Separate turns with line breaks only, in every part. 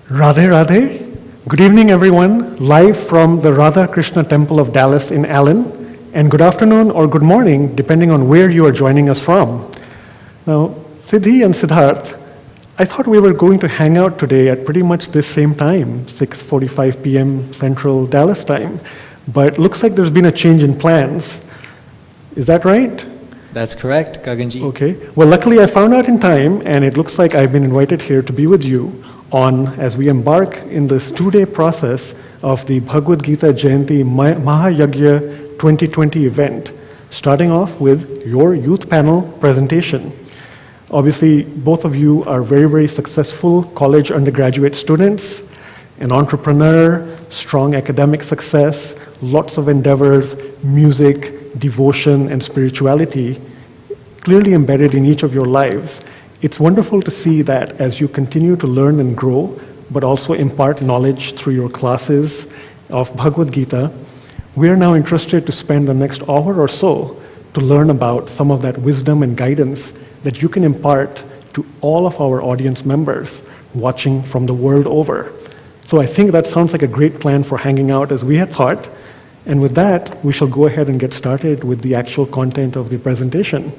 Radhe Radhe. Good evening, everyone. Live from the Radha Krishna Temple of Dallas in Allen. And good afternoon or good morning, depending on where you are joining us from. Now, Siddhi and Siddharth, I thought we were going to hang out today at pretty much this same time, 6:45 p.m. Central Dallas time. But looks like there's been a change in plans. Is that right?
That's correct, Gaganji.
Okay. Well, luckily I found out in time, and it looks like I've been invited here to be with you as we embark in this 2-day process of the Bhagavad Gita Jayanti Mahayagya 2020 event, starting off with your youth panel presentation. Obviously, both of you are very, very successful college undergraduate students, an entrepreneur, strong academic success, lots of endeavors, music, devotion, and spirituality clearly embedded in each of your lives. It's wonderful to see that as you continue to learn and grow, but also impart knowledge through your classes of Bhagavad Gita. We are now interested to spend the next hour or so to learn about some of that wisdom and guidance that you can impart to all of our audience members watching from the world over. So I think that sounds like a great plan for hanging out as we had thought. And with that, we shall go ahead and get started with the actual content of the presentation.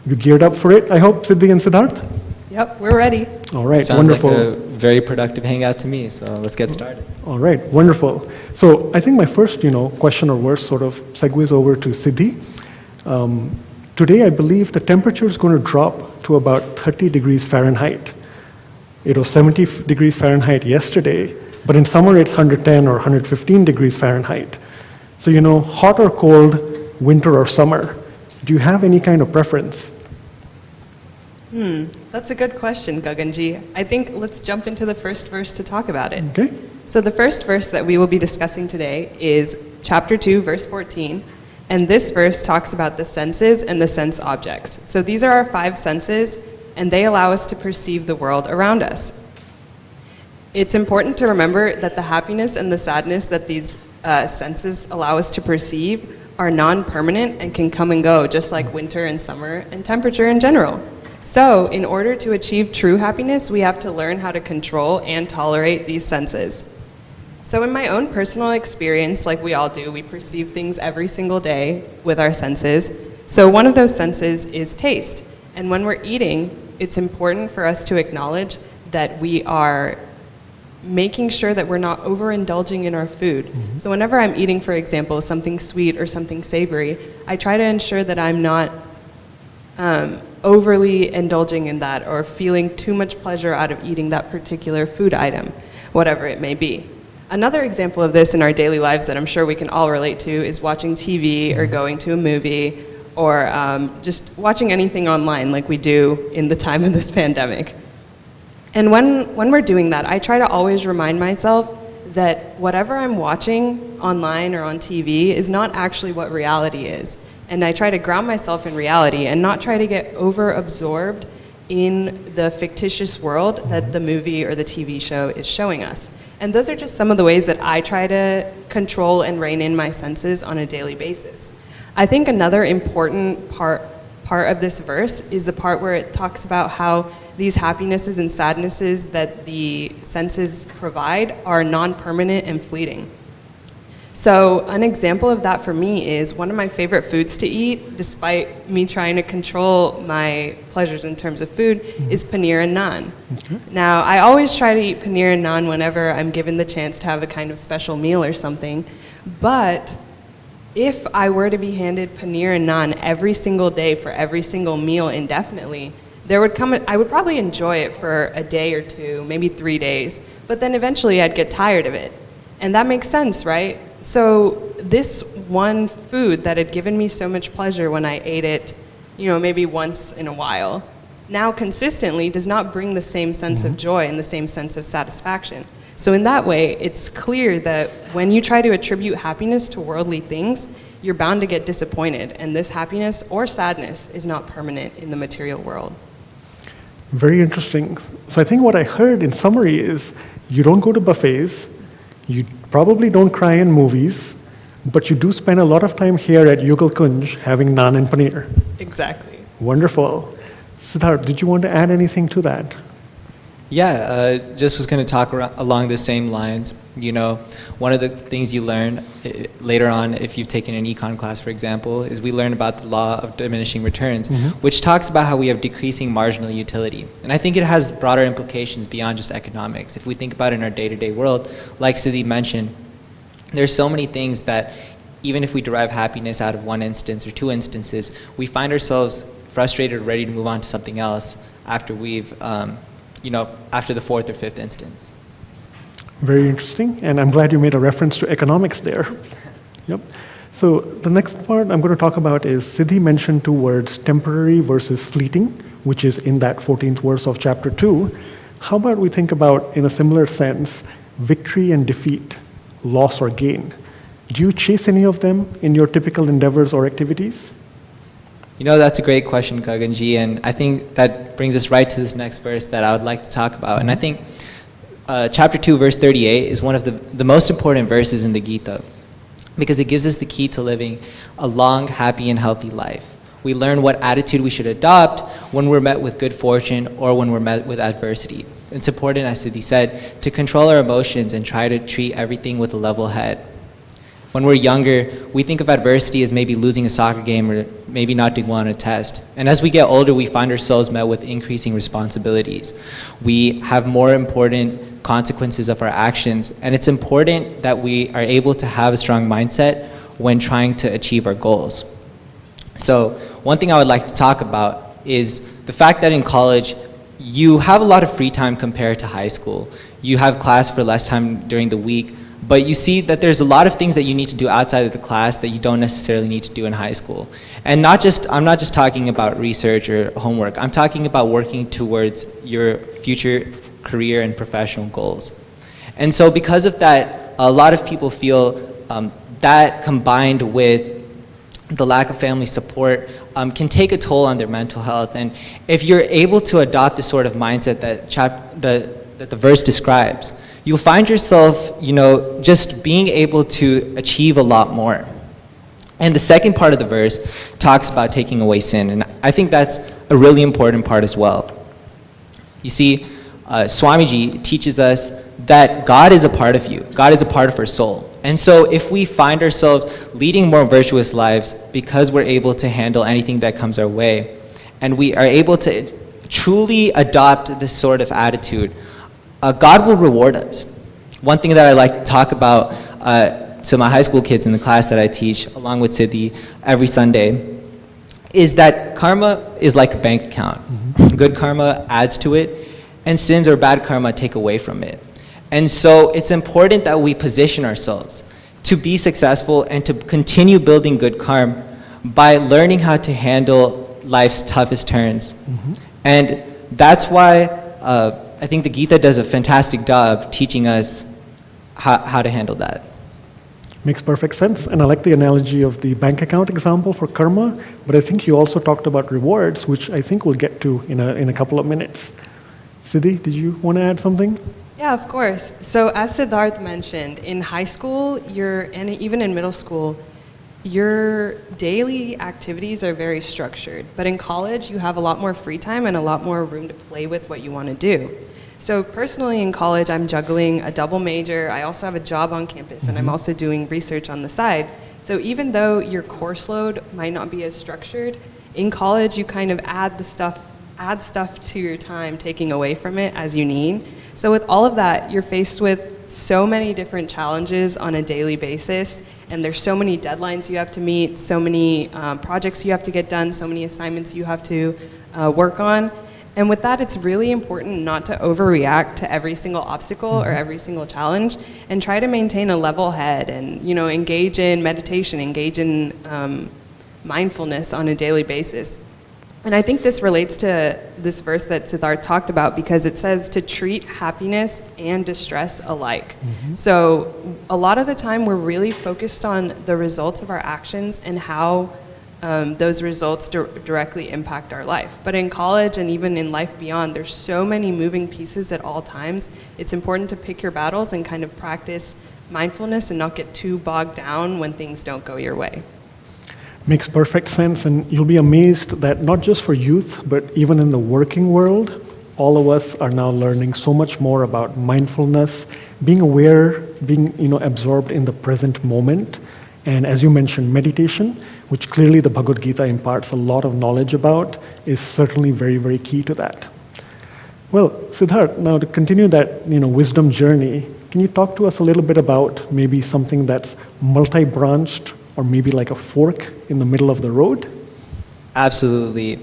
You geared up for it, I hope, Siddhi and Siddharth?
Yep, we're ready.
All right,
Sounds
wonderful.
like a very productive hangout to me, so let's get started.
All right, wonderful. So I think my first, question or verse sort of segues over to Siddhi. Today, I believe the temperature is going to drop to about 30 degrees Fahrenheit. It was 70 degrees Fahrenheit yesterday, but in summer it's 110 or 115 degrees Fahrenheit. So, hot or cold, winter or summer, do you have any kind of preference?
That's a good question, Gaganji. I think let's jump into the first verse to talk about it.
Okay.
So the first verse that we will be discussing today is chapter 2, verse 14. And this verse talks about the senses and the sense objects. So these are our 5 senses, and they allow us to perceive the world around us. It's important to remember that the happiness and the sadness that these senses allow us to perceive are non-permanent and can come and go, just like winter and summer and temperature in general. So, in order to achieve true happiness, we have to learn how to control and tolerate these senses. So in my own personal experience, like we all do, we perceive things every single day with our senses. So one of those senses is taste. And when we're eating, it's important for us to acknowledge that we are making sure that we're not overindulging in our food. Mm-hmm. So whenever I'm eating, for example, something sweet or something savory, I try to ensure that I'm not overly indulging in that or feeling too much pleasure out of eating that particular food item, whatever it may be. Another example of this in our daily lives that I'm sure we can all relate to is watching TV or going to a movie or just watching anything online like we do in the time of this pandemic. And when we're doing that, I try to always remind myself that whatever I'm watching online or on TV is not actually what reality is. And I try to ground myself in reality and not try to get over-absorbed in the fictitious world that the movie or the TV show is showing us. And those are just some of the ways that I try to control and rein in my senses on a daily basis. I think another important part of this verse is the part where it talks about how these happinesses and sadnesses that the senses provide are non-permanent and fleeting. So an example of that for me is one of my favorite foods to eat, despite me trying to control my pleasures in terms of food, is paneer and naan. Okay. Now, I always try to eat paneer and naan whenever I'm given the chance to have a kind of special meal or something, but if I were to be handed paneer and naan every single day for every single meal indefinitely, I would probably enjoy it for a day or two, maybe 3 days, but then eventually I'd get tired of it. And that makes sense, right? So this one food that had given me so much pleasure when I ate it, maybe once in a while, now consistently does not bring the same sense of joy and the same sense of satisfaction. So in that way, it's clear that when you try to attribute happiness to worldly things, you're bound to get disappointed, and this happiness or sadness is not permanent in the material world.
Very interesting. So I think what I heard in summary is you don't go to buffets, you probably don't cry in movies, but you do spend a lot of time here at Yugal Kunj having naan and paneer.
Exactly.
Wonderful. Siddharth, did you want to add anything to that?
Yeah, just was going to talk along the same lines. You know, one of the things you learn later on, if you've taken an econ class, for example, is we learn about the law of diminishing returns, which talks about how we have decreasing marginal utility. And I think it has broader implications beyond just economics. If we think about it in our day-to-day world, like Siddhi mentioned, there's so many things that even if we derive happiness out of one instance or two instances, we find ourselves frustrated or ready to move on to something else after we've after the fourth or fifth instance.
Very interesting, and I'm glad you made a reference to economics there. Yep. So the next part I'm going to talk about is Siddhi mentioned two words, temporary versus fleeting, which is in that 14th verse of chapter 2. How about we think about, in a similar sense, victory and defeat, loss or gain? Do you chase any of them in your typical endeavors or activities?
You know, that's a great question, Gaganji, and I think that brings us right to this next verse that I would like to talk about. And I think chapter 2, verse 38 is one of the most important verses in the Gita because it gives us the key to living a long, happy, and healthy life. We learn what attitude we should adopt when we're met with good fortune or when we're met with adversity. It's important, as Siddhi said, to control our emotions and try to treat everything with a level head. When we're younger, we think of adversity as maybe losing a soccer game or maybe not doing well on a test. And as we get older, we find ourselves met with increasing responsibilities. We have more important consequences of our actions, and it's important that we are able to have a strong mindset when trying to achieve our goals. So one thing I would like to talk about is the fact that in college, you have a lot of free time compared to high school. You have class for less time during the week, but you see that there's a lot of things that you need to do outside of the class that you don't necessarily need to do in high school. And I'm not just talking about research or homework. I'm talking about working towards your future career and professional goals. And so because of that, a lot of people feel that combined with the lack of family support can take a toll on their mental health. And if you're able to adopt the sort of mindset that the verse describes, you'll find yourself, just being able to achieve a lot more. And the second part of the verse talks about taking away sin, and I think that's a really important part as well. You see, Swamiji teaches us that God is a part of you. God is a part of our soul. And so if we find ourselves leading more virtuous lives because we're able to handle anything that comes our way, and we are able to truly adopt this sort of attitude, God will reward us. One thing that I like to talk about to my high school kids in the class that I teach, along with Siddhi, every Sunday, is that karma is like a bank account. Good karma adds to it, and sins or bad karma take away from it. And so it's important that we position ourselves to be successful and to continue building good karma by learning how to handle life's toughest turns. And that's why I think the Gita does a fantastic job teaching us how to handle that.
Makes perfect sense, and I like the analogy of the bank account example for karma, but I think you also talked about rewards, which I think we'll get to in a couple of minutes. Siddhi, did you want to add something?
Yeah, of course. So as Siddharth mentioned, in high school, and even in middle school, your daily activities are very structured. But in college, you have a lot more free time and a lot more room to play with what you want to do. So personally in college, I'm juggling a double major. I also have a job on campus, and I'm also doing research on the side. So even though your course load might not be as structured, in college, you kind of add stuff to your time, taking away from it as you need. So with all of that, you're faced with so many different challenges on a daily basis, and there's so many deadlines you have to meet, so many projects you have to get done, so many assignments you have to work on. And with that, it's really important not to overreact to every single obstacle or every single challenge, and try to maintain a level head and engage in meditation, engage in mindfulness on a daily basis. And I think this relates to this verse that Siddharth talked about, because it says to treat happiness and distress alike. So a lot of the time we're really focused on the results of our actions and how those results directly impact our life. But in college and even in life beyond, there's so many moving pieces at all times. It's important to pick your battles and kind of practice mindfulness and not get too bogged down when things don't go your way.
Makes perfect sense, and you'll be amazed that not just for youth, but even in the working world, all of us are now learning so much more about mindfulness, being aware, being absorbed in the present moment. And as you mentioned, meditation, which clearly the Bhagavad Gita imparts a lot of knowledge about, is certainly very, very key to that. Well, Siddharth, now to continue that wisdom journey, can you talk to us a little bit about maybe something that's multi-branched or maybe like a fork in the middle of the road?
Absolutely.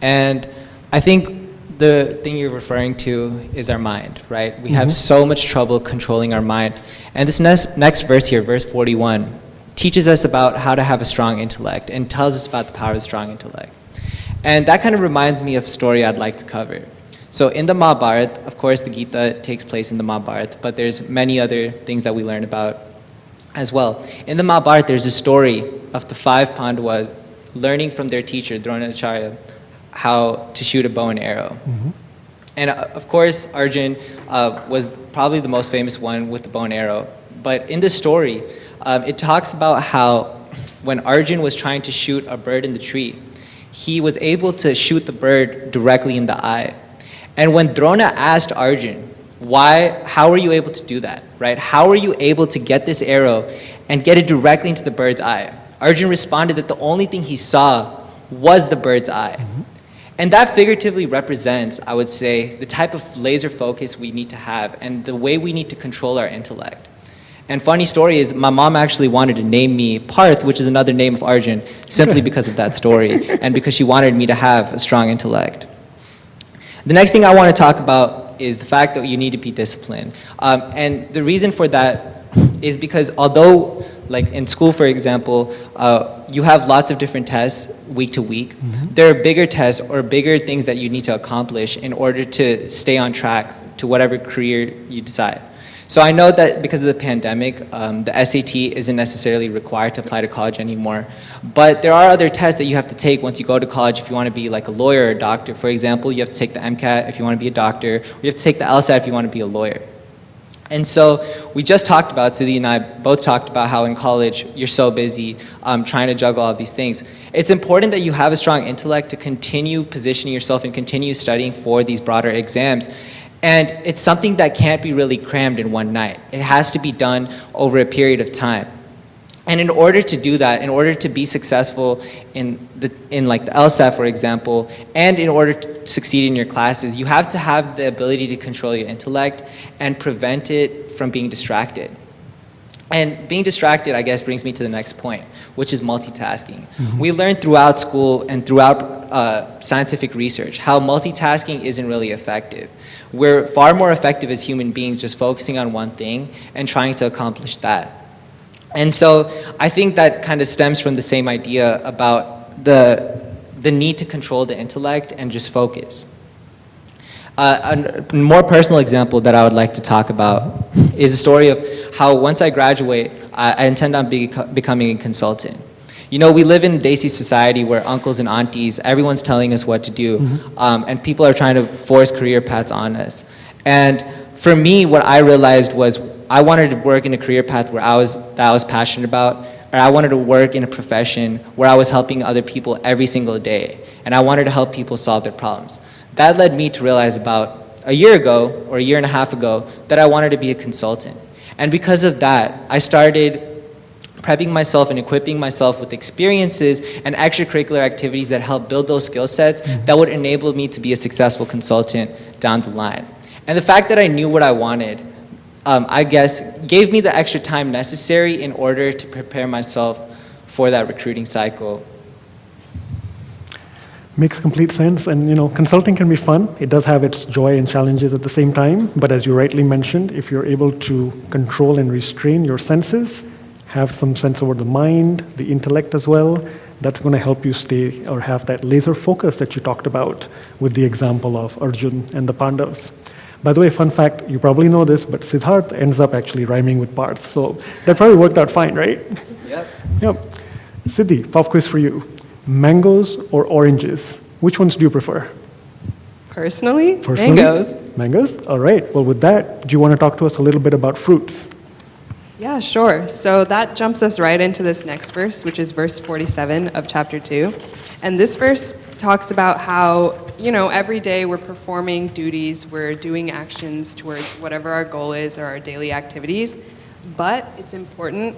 And I think the thing you're referring to is our mind, right? We have so much trouble controlling our mind. And this next verse here, verse 41, teaches us about how to have a strong intellect and tells us about the power of strong intellect. And that kind of reminds me of a story I'd like to cover. So in the Mahabharata, of course, the Gita takes place in the Mahabharata, but there's many other things that we learn about as well. In the Mahabharata, there's a story of the 5 Pandavas learning from their teacher, Dronacharya, how to shoot a bow and arrow. And of course, Arjun was probably the most famous one with the bow and arrow. But in this story, it talks about how when Arjun was trying to shoot a bird in the tree, he was able to shoot the bird directly in the eye. And when Drona asked Arjun, how were you able to do that, right? How were you able to get this arrow and get it directly into the bird's eye? Arjun responded that the only thing he saw was the bird's eye. And that figuratively represents, I would say, the type of laser focus we need to have and the way we need to control our intellect. And funny story is, my mom actually wanted to name me Parth, which is another name of Arjun, simply because of that story and because she wanted me to have a strong intellect. The next thing I want to talk about is the fact that you need to be disciplined. And the reason for that is because although, like in school, for example, you have lots of different tests week to week, there are bigger tests or bigger things that you need to accomplish in order to stay on track to whatever career you decide. So I know that because of the pandemic, the SAT isn't necessarily required to apply to college anymore, but there are other tests that you have to take once you go to college if you want to be like a lawyer or a doctor. For example, you have to take the MCAT if you want to be a doctor, or you have to take the LSAT if you want to be a lawyer. And so we just talked about, Siddhi and I both talked about how in college you're so busy trying to juggle all of these things. It's important that you have a strong intellect to continue positioning yourself and continue studying for these broader exams. And it's something that can't be really crammed in one night. It has to be done over a period of time. And in order to do that, in order to be successful in like the LSAT, for example, and in order to succeed in your classes, you have to have the ability to control your intellect and prevent it from being distracted. And being distracted, I guess, brings me to the next point, which is multitasking. We learned throughout school and throughout scientific research how multitasking isn't really effective. We're far more effective as human beings just focusing on one thing and trying to accomplish that. And so I think that kind of stems from the same idea about the need to control the intellect and just focus. A more personal example that I would like to talk about is a story of how once I graduate, I intend on becoming a consultant. You know, we live in a Desi society where uncles and aunties, everyone's telling us what to do, and people are trying to force career paths on us. And for me, what I realized was I wanted to work in a career path that I was passionate about, or I wanted to work in a profession where I was helping other people every single day, and I wanted to help people solve their problems. That led me to realize about a year ago, or a year and a half ago, that I wanted to be a consultant. And because of that, I started prepping myself and equipping myself with experiences and extracurricular activities that help build those skill sets that would enable me to be a successful consultant down the line. And the fact that I knew what I wanted, I guess, gave me the extra time necessary in order to prepare myself for that recruiting cycle.
Makes complete sense, and consulting can be fun. It does have its joy and challenges at the same time, but as you rightly mentioned, if you're able to control and restrain your senses, have some sense over the mind, the intellect as well, that's going to help you stay or have that laser focus that you talked about with the example of Arjun and the Pandavas. By the way, fun fact, you probably know this, but Siddharth ends up actually rhyming with Parth, so that probably worked out fine, right? Yep. Siddhi, pop quiz for you. Mangoes or oranges? Which ones do you prefer?
Personally? Mangoes.
Mangoes? All right. Well, with that, do you want to talk to us a little bit about fruits?
Yeah, sure. So that jumps us right into this next verse, which is verse 47 of chapter 2. And this verse talks about how, every day we're performing duties, we're doing actions towards whatever our goal is or our daily activities. But it's important,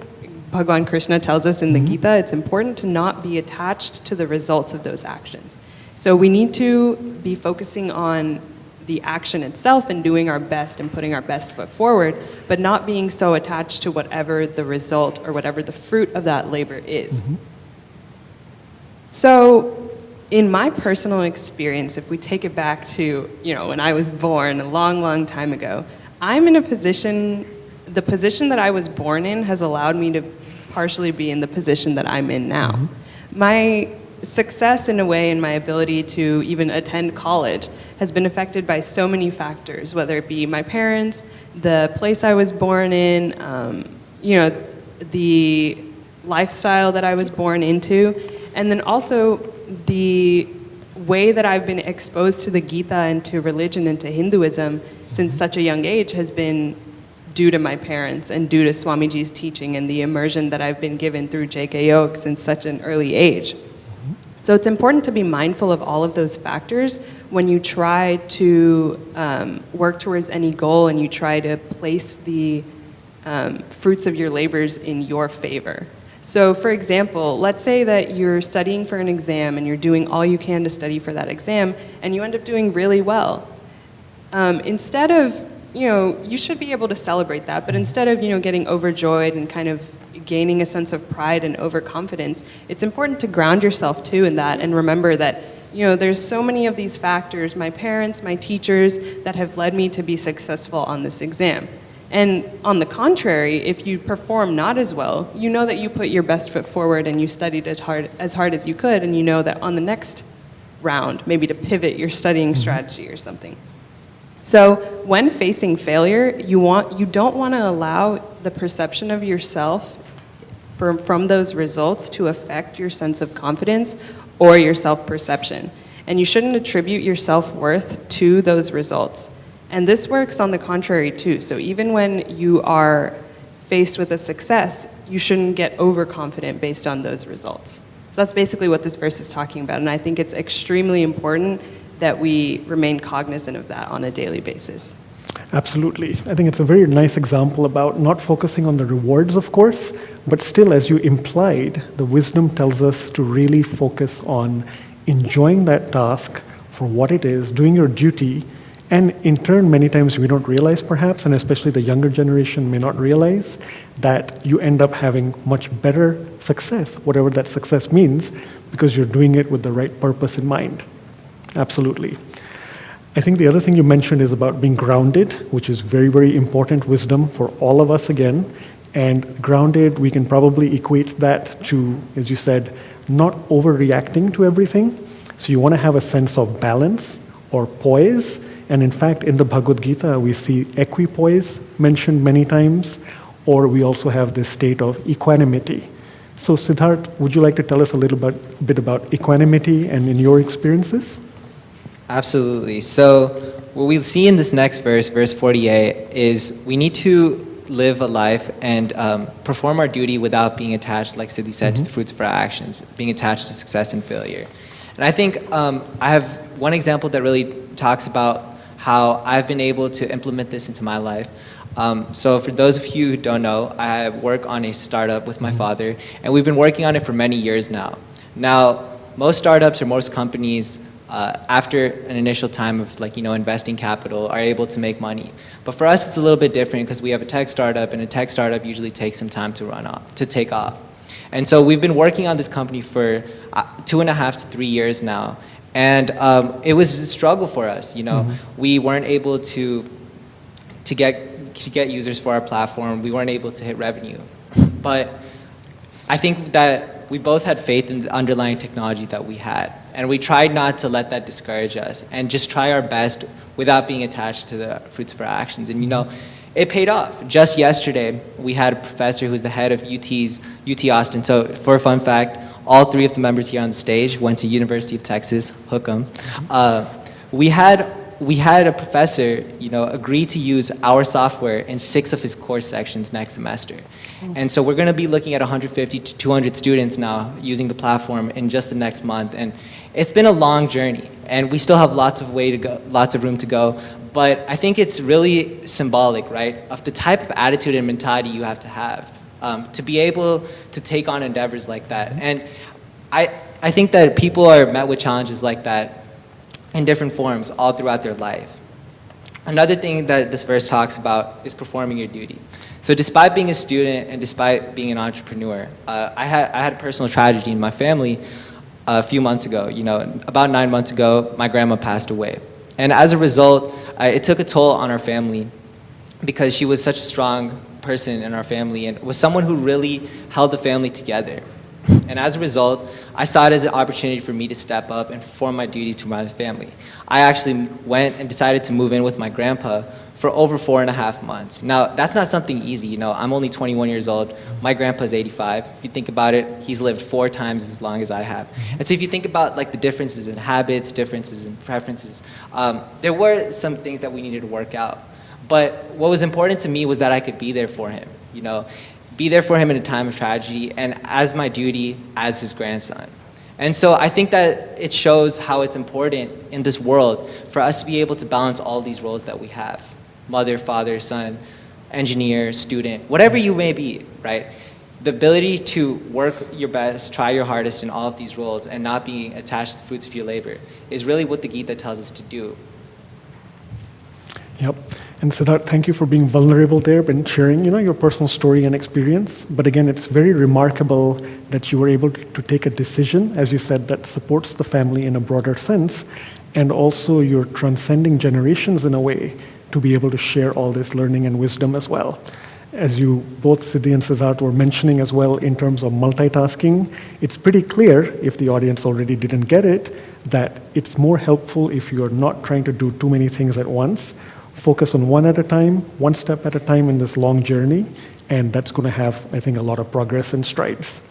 Bhagavan Krishna tells us in the Gita, it's important to not be attached to the results of those actions. So we need to be focusing on the action itself and doing our best and putting our best foot forward, but not being so attached to whatever the result or whatever the fruit of that labor is. So in my personal experience, if we take it back to, when I was born a long, long time ago, I'm in a position, the position that I was born in has allowed me to partially be in the position that I'm in now. My success in a way and my ability to even attend college has been affected by so many factors, whether it be my parents, the place I was born in, the lifestyle that I was born into, and then also the way that I've been exposed to the Gita and to religion and to Hinduism since such a young age has been due to my parents and due to Swamiji's teaching and the immersion that I've been given through JK Yoga since such an early age. So it's important to be mindful of all of those factors when you try to work towards any goal and you try to place the fruits of your labors in your favor. So for example, let's say that you're studying for an exam and you're doing all you can to study for that exam and you end up doing really well. Instead of, you should be able to celebrate that, but instead of, getting overjoyed and kind of gaining a sense of pride and overconfidence, it's important to ground yourself too in that and remember that, there's so many of these factors, my parents, my teachers, that have led me to be successful on this exam. And on the contrary, if you perform not as well, you know that you put your best foot forward and you studied as hard as you could, and you know that on the next round, maybe to pivot your studying strategy or something. So when facing failure, you don't want to allow the perception of yourself from those results to affect your sense of confidence or your self-perception. And you shouldn't attribute your self-worth to those results. And this works on the contrary too. So even when you are faced with a success, you shouldn't get overconfident based on those results. So that's basically what this verse is talking about. And I think it's extremely important that we remain cognizant of that on a daily basis.
Absolutely. I think it's a very nice example about not focusing on the rewards, of course, but still, as you implied, the wisdom tells us to really focus on enjoying that task for what it is, doing your duty, and in turn, many times we don't realize perhaps, and especially the younger generation may not realize, that you end up having much better success, whatever that success means, because you're doing it with the right purpose in mind. Absolutely. I think the other thing you mentioned is about being grounded, which is very, very important wisdom for all of us again. And grounded, we can probably equate that to, as you said, not overreacting to everything. So you want to have a sense of balance or poise. And in fact, in the Bhagavad Gita, we see equipoise mentioned many times, or we also have this state of equanimity. So Siddharth, would you like to tell us a little bit about equanimity and in your experiences?
Absolutely. So what we see in this next verse, verse 48, is we need to live a life and perform our duty without being attached, like Siddhi said, to the fruits of our actions, being attached to success and failure. And I think I have one example that really talks about how I've been able to implement this into my life. So for those of you who don't know, I work on a startup with my father, and we've been working on it for many years now. Now, most startups or most companies, after an initial time of investing capital, are able to make money. But for us, it's a little bit different because we have a tech startup, and a tech startup usually takes some time to take off. And so we've been working on this company for 2.5 to 3 years now, and it was a struggle for us. We weren't able to get users for our platform. We weren't able to hit revenue, but I think that we both had faith in the underlying technology that we had. And we tried not to let that discourage us and just try our best without being attached to the fruits of our actions. And it paid off. Just yesterday, we had a professor who's the head of UT Austin. So for a fun fact, all 3 of the members here on the stage went to University of Texas, hook 'em. We had we had a professor, agree to use our software in 6 of his course sections next semester. And so we're going to be looking at 150 to 200 students now using the platform in just the next month. And it's been a long journey, and we still have lots of room to go. But I think it's really symbolic, right, of the type of attitude and mentality you have to be able to take on endeavors like that. And I think that people are met with challenges like that in different forms all throughout their life. Another thing that this verse talks about is performing your duty. So despite being a student and despite being an entrepreneur, I had a personal tragedy in my family a few months ago. About 9 months ago, my grandma passed away. And as a result, it took a toll on our family because she was such a strong person in our family and was someone who really held the family together. And as a result, I saw it as an opportunity for me to step up and perform my duty to my family. I actually went and decided to move in with my grandpa for over 4.5 months. Now, that's not something easy. I'm only 21 years old. My grandpa's 85. If you think about it, he's lived 4 times as long as I have. And so if you think about the differences in habits, differences in preferences, there were some things that we needed to work out. But what was important to me was that I could be there for him, be there for him in a time of tragedy and as my duty as his grandson. And so I think that it shows how it's important in this world for us to be able to balance all these roles that we have. Mother, father, son, engineer, student, whatever you may be, right? The ability to work your best, try your hardest in all of these roles and not being attached to the fruits of your labor is really what the Gita tells us to do.
Yep. And Siddharth, thank you for being vulnerable there and sharing, your personal story and experience. But again, it's very remarkable that you were able to take a decision, as you said, that supports the family in a broader sense, and also you're transcending generations in a way to be able to share all this learning and wisdom as well. As you both, Siddhi and Siddharth, were mentioning as well in terms of multitasking, it's pretty clear, if the audience already didn't get it, that it's more helpful if you're not trying to do too many things at once. Focus on one at a time, one step at a time in this long journey, and that's going to have, I think, a lot of progress and strides.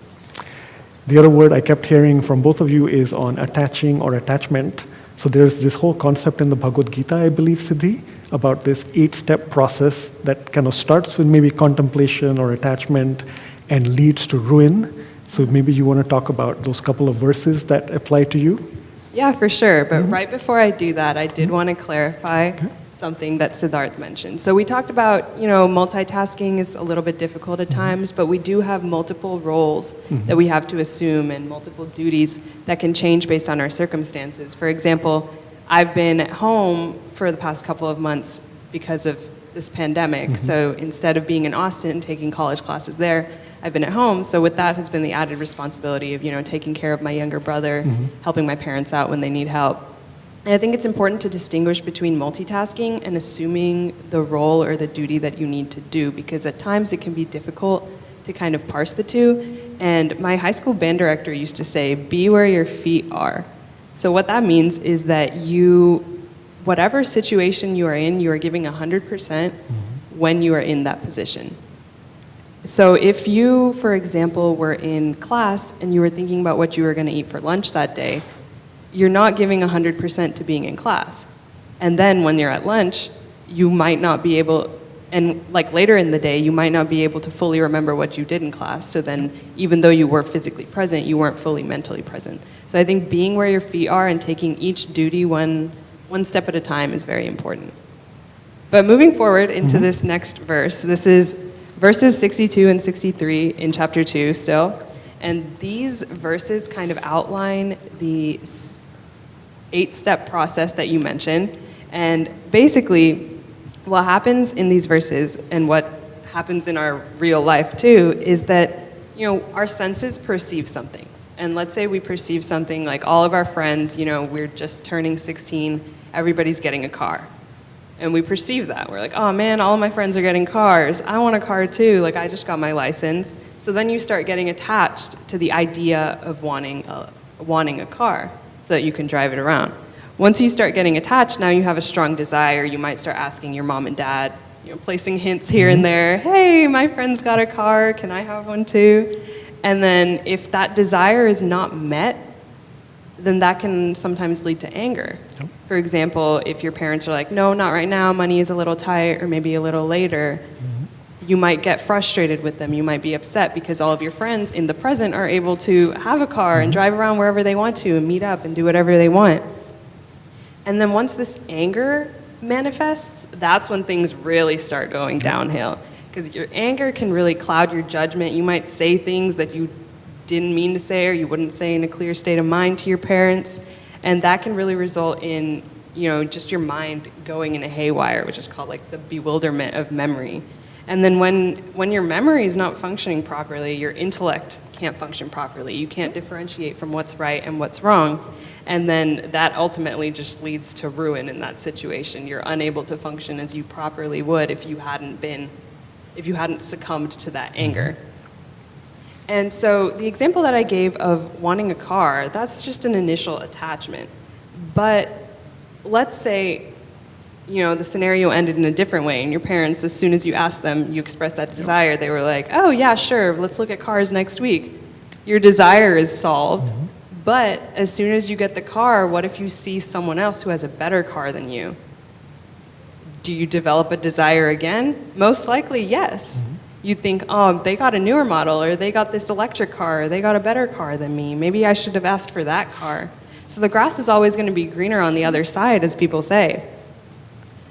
The other word I kept hearing from both of you is on attaching or attachment. So there's this whole concept in the Bhagavad Gita, I believe, Siddhi, about this 8-step process that kind of starts with maybe contemplation or attachment and leads to ruin. So maybe you want to talk about those couple of verses that apply to you?
Yeah, for sure. But right before I do that, I did want to clarify something that Siddharth mentioned. So we talked about, multitasking is a little bit difficult at times, but we do have multiple roles that we have to assume and multiple duties that can change based on our circumstances. For example, I've been at home for the past couple of months because of this pandemic. So instead of being in Austin, taking college classes there, I've been at home. So with that has been the added responsibility of, taking care of my younger brother, helping my parents out when they need help. And I think it's important to distinguish between multitasking and assuming the role or the duty that you need to do, because at times it can be difficult to kind of parse the two. And my high school band director used to say, be where your feet are. So what that means is that whatever situation you are in, you are giving 100% when you are in that position. So if you, for example, were in class and you were thinking about what you were going to eat for lunch that day, you're not giving 100% to being in class. And then when you're at lunch, you might not be able, and later in the day, you might not be able to fully remember what you did in class. So then even though you were physically present, you weren't fully mentally present. So I think being where your feet are and taking each duty one step at a time is very important. But moving forward into this next verse, this is verses 62 and 63 in chapter 2 still. And these verses kind of outline the 8-step process that you mentioned. And basically, what happens in these verses and what happens in our real life too is that, our senses perceive something. And let's say we perceive something like all of our friends, we're just turning 16, everybody's getting a car. And we perceive that. We're like, oh man, all of my friends are getting cars. I want a car too. I just got my license. So then you start getting attached to the idea of wanting a car so that you can drive it around. Once you start getting attached, now you have a strong desire. You might start asking your mom and dad, placing hints here and there. Hey, my friend's got a car. Can I have one too? And then if that desire is not met, then that can sometimes lead to anger.
Yep.
For example, if your parents are like, no, not right now, money is a little tight, or maybe a little later, you might get frustrated with them. You might be upset because all of your friends in the present are able to have a car and drive around wherever they want to and meet up and do whatever they want. And then once this anger manifests, that's when things really start going downhill. Because your anger can really cloud your judgment. You might say things that you didn't mean to say or you wouldn't say in a clear state of mind to your parents. And that can really result in, just your mind going in a haywire, which is called like the bewilderment of memory. And then when your memory is not functioning properly, your intellect can't function properly. You can't differentiate from what's right and what's wrong. And then that ultimately just leads to ruin in that situation. You're unable to function as you properly would if you hadn't succumbed to that anger. And so the example that I gave of wanting a car, that's just an initial attachment. But let's say, the scenario ended in a different way, and your parents, as soon as you asked them, you expressed that desire, they were like, oh yeah, sure, let's look at cars next week. Your desire is solved, but as soon as you get the car, what if you see someone else who has a better car than you? Do you develop a desire again? Most likely, yes. You think, oh, they got a newer model, or they got this electric car, or they got a better car than me. Maybe I should have asked for that car. So the grass is always going to be greener on the other side, as people say.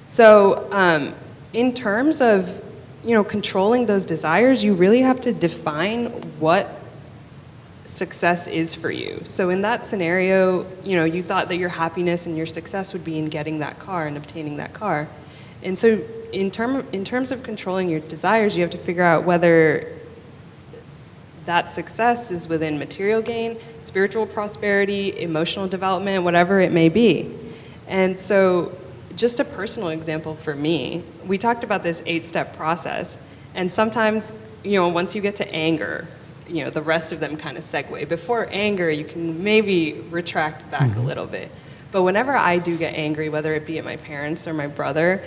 So in terms of, controlling those desires, you really have to define what success is for you. So in that scenario, you thought that your happiness and your success would be in getting that car and obtaining that car. And so in terms of controlling your desires, you have to figure out whether that success is within material gain, spiritual prosperity, emotional development, whatever it may be. And so just a personal example for me, we talked about this 8-step process. And sometimes, once you get to anger, the rest of them kind of segue. Before anger, you can maybe retract back a little bit. But whenever I do get angry, whether it be at my parents or my brother,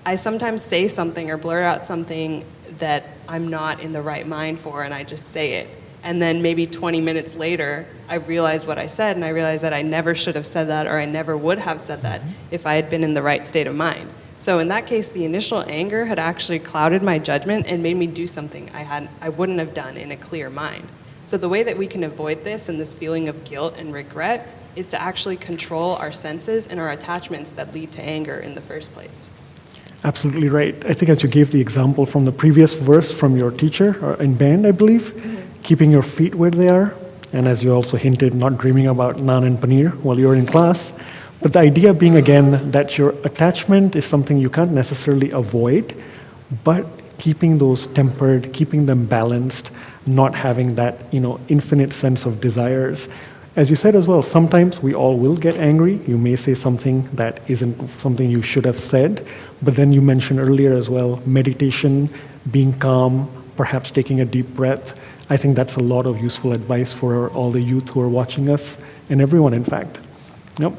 I sometimes say something or blurt out something that I'm not in the right mind for, and I just say it. And then maybe 20 minutes later, I realize what I said, and I realize that I never should have said that, or I never would have said that if I had been in the right state of mind. So in that case, the initial anger had actually clouded my judgment and made me do something I wouldn't have done in a clear mind. So the way that we can avoid this and this feeling of guilt and regret is to actually control our senses and our attachments that lead to anger in the first place.
Absolutely right. I think as you gave the example from the previous verse from your teacher or in band, I believe, keeping your feet where they are, and as you also hinted, not dreaming about naan and paneer while you're in class. But the idea being, again, that your attachment is something you can't necessarily avoid, but keeping those tempered, keeping them balanced, not having that, infinite sense of desires. As you said as well, sometimes we all will get angry. You may say something that isn't something you should have said, but then you mentioned earlier as well, meditation, being calm, perhaps taking a deep breath. I think that's a lot of useful advice for all the youth who are watching us, and everyone, in fact. Yep.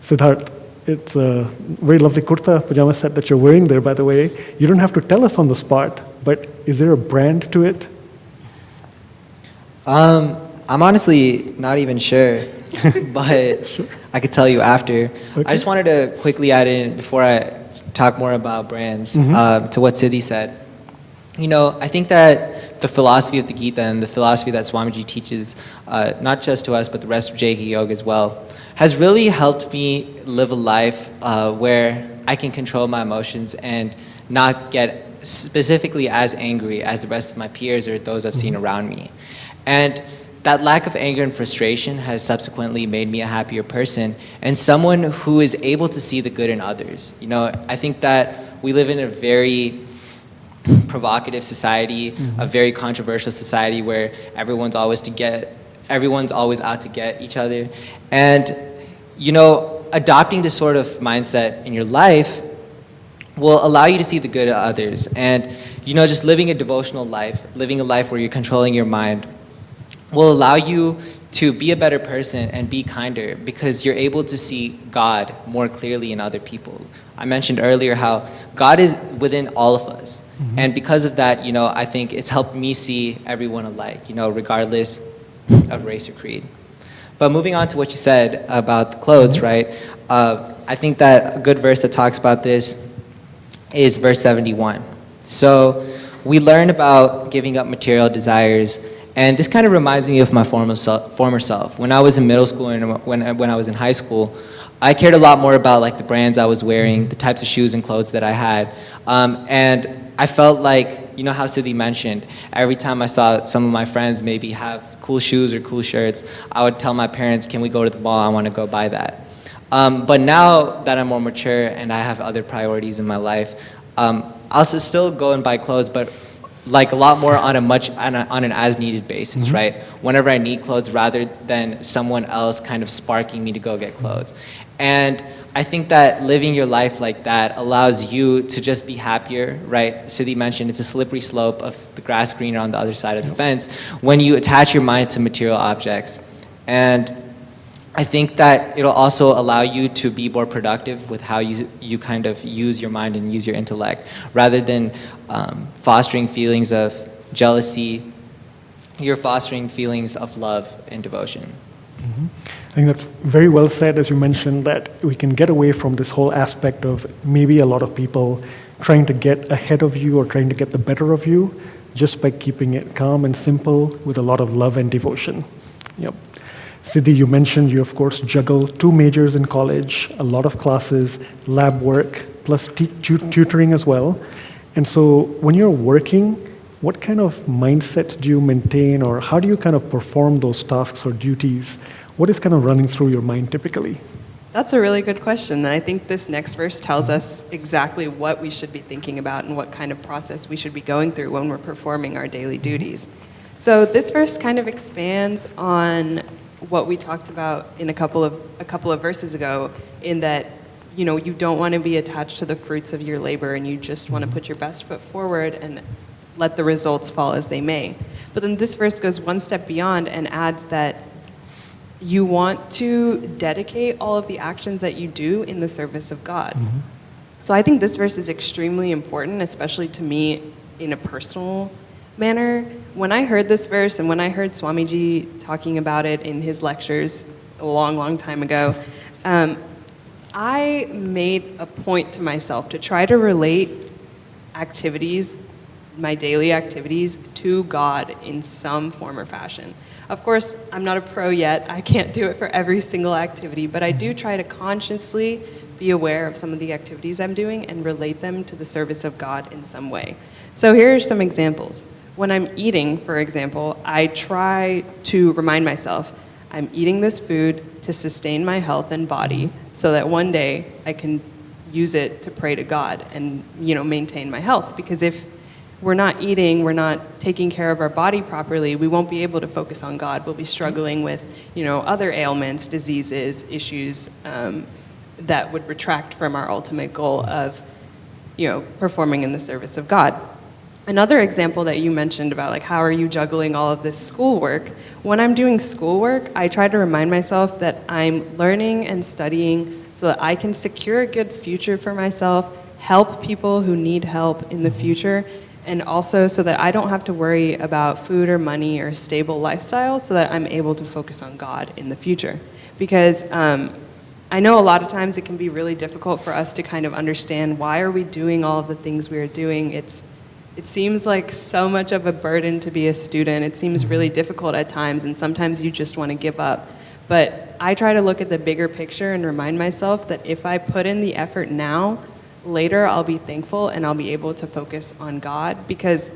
Siddharth, it's a very lovely kurta pajama set that you're wearing there, by the way. You don't have to tell us on the spot, but is there a brand to it?
I'm honestly not even sure, but sure. I could tell you after. Okay. I just wanted to quickly add in, before I talk more about brands, to what Siddhi said. I think that the philosophy of the Gita and the philosophy that Swamiji teaches, not just to us, but the rest of Jaihi Yoga as well, has really helped me live a life where I can control my emotions and not get specifically as angry as the rest of my peers or those I've seen around me. And that lack of anger and frustration has subsequently made me a happier person and someone who is able to see the good in others. I think that we live in a very provocative society, a very controversial society where everyone's always out to get each other. And, adopting this sort of mindset in your life will allow you to see the good in others. And, just living a devotional life, living a life where you're controlling your mind, will allow you to be a better person and be kinder because you're able to see God more clearly in other people. I mentioned earlier how God is within all of us. And because of that, I think it's helped me see everyone alike, regardless of race or creed. But moving on to what you said about the clothes, right? I think that a good verse that talks about this is verse 71. So we learn about giving up material desires, and this kind of reminds me of my former self. When I was in middle school and when I was in high school, I cared a lot more about like the brands I was wearing, the types of shoes and clothes that I had, and I felt like, you know how Siddhi mentioned, every time I saw some of my friends maybe have cool shoes or cool shirts, I would tell my parents, can we go to the mall? I want to go buy that. But now that I'm more mature and I have other priorities in my life, I'll still go and buy clothes, but like a lot more on an as-needed basis, right? Whenever I need clothes, rather than someone else kind of sparking me to go get clothes. And I think that living your life like that allows you to just be happier, right? Siddhi mentioned it's a slippery slope of the grass greener on the other side of the fence when you attach your mind to material objects. And I think that it'll also allow you to be more productive with how you kind of use your mind and use your intellect, rather than fostering feelings of jealousy. You're fostering feelings of love and devotion.
I think that's very well said, as you mentioned, that we can get away from this whole aspect of maybe a lot of people trying to get ahead of you or trying to get the better of you just by keeping it calm and simple with a lot of love and devotion. Yep. Siddhi, you mentioned you, of course, juggle 2 majors in college, a lot of classes, lab work, plus tutoring as well. And so when you're working, what kind of mindset do you maintain, or how do you kind of perform those tasks or duties? What is kind of running through your mind typically?
That's a really good question, and I think this next verse tells us exactly what we should be thinking about and what kind of process we should be going through when we're performing our daily duties. So this verse kind of expands on what we talked about in a couple of verses ago, in that, you know, you don't want to be attached to the fruits of your labor, and you just want to put your best foot forward and let the results fall as they may. But then this verse goes one step beyond and adds that you want to dedicate all of the actions that you do in the service of God. So I think this verse is extremely important, especially to me in a personal manner. When I heard this verse and when I heard Swamiji talking about it in his lectures a long, long time ago, I made a point to myself to try to relate activities, my daily activities, to God in some form or fashion. Of course, I'm not a pro yet. I can't do it for every single activity, but I do try to consciously be aware of some of the activities I'm doing and relate them to the service of God in some way. So here are some examples. When I'm eating, for example, I try to remind myself, I'm eating this food to sustain my health and body so that one day I can use it to pray to God and, you know, maintain my health. Because if we're not eating, we're not taking care of our body properly, we won't be able to focus on God. We'll be struggling with, you know, other ailments, diseases, issues that would retract from our ultimate goal of, you know, performing in the service of God. Another example that you mentioned about, like, how are you juggling all of this schoolwork? When I'm doing schoolwork, I try to remind myself that I'm learning and studying so that I can secure a good future for myself, help people who need help in the future, and also so that I don't have to worry about food or money or stable lifestyle, so that I'm able to focus on God in the future. Because I know a lot of times it can be really difficult for us to kind of understand, why are we doing all of the things we are doing? It seems like so much of a burden to be a student. It seems really difficult at times, and sometimes you just want to give up. But I try to look at the bigger picture and remind myself that if I put in the effort now, later I'll be thankful and I'll be able to focus on God. Because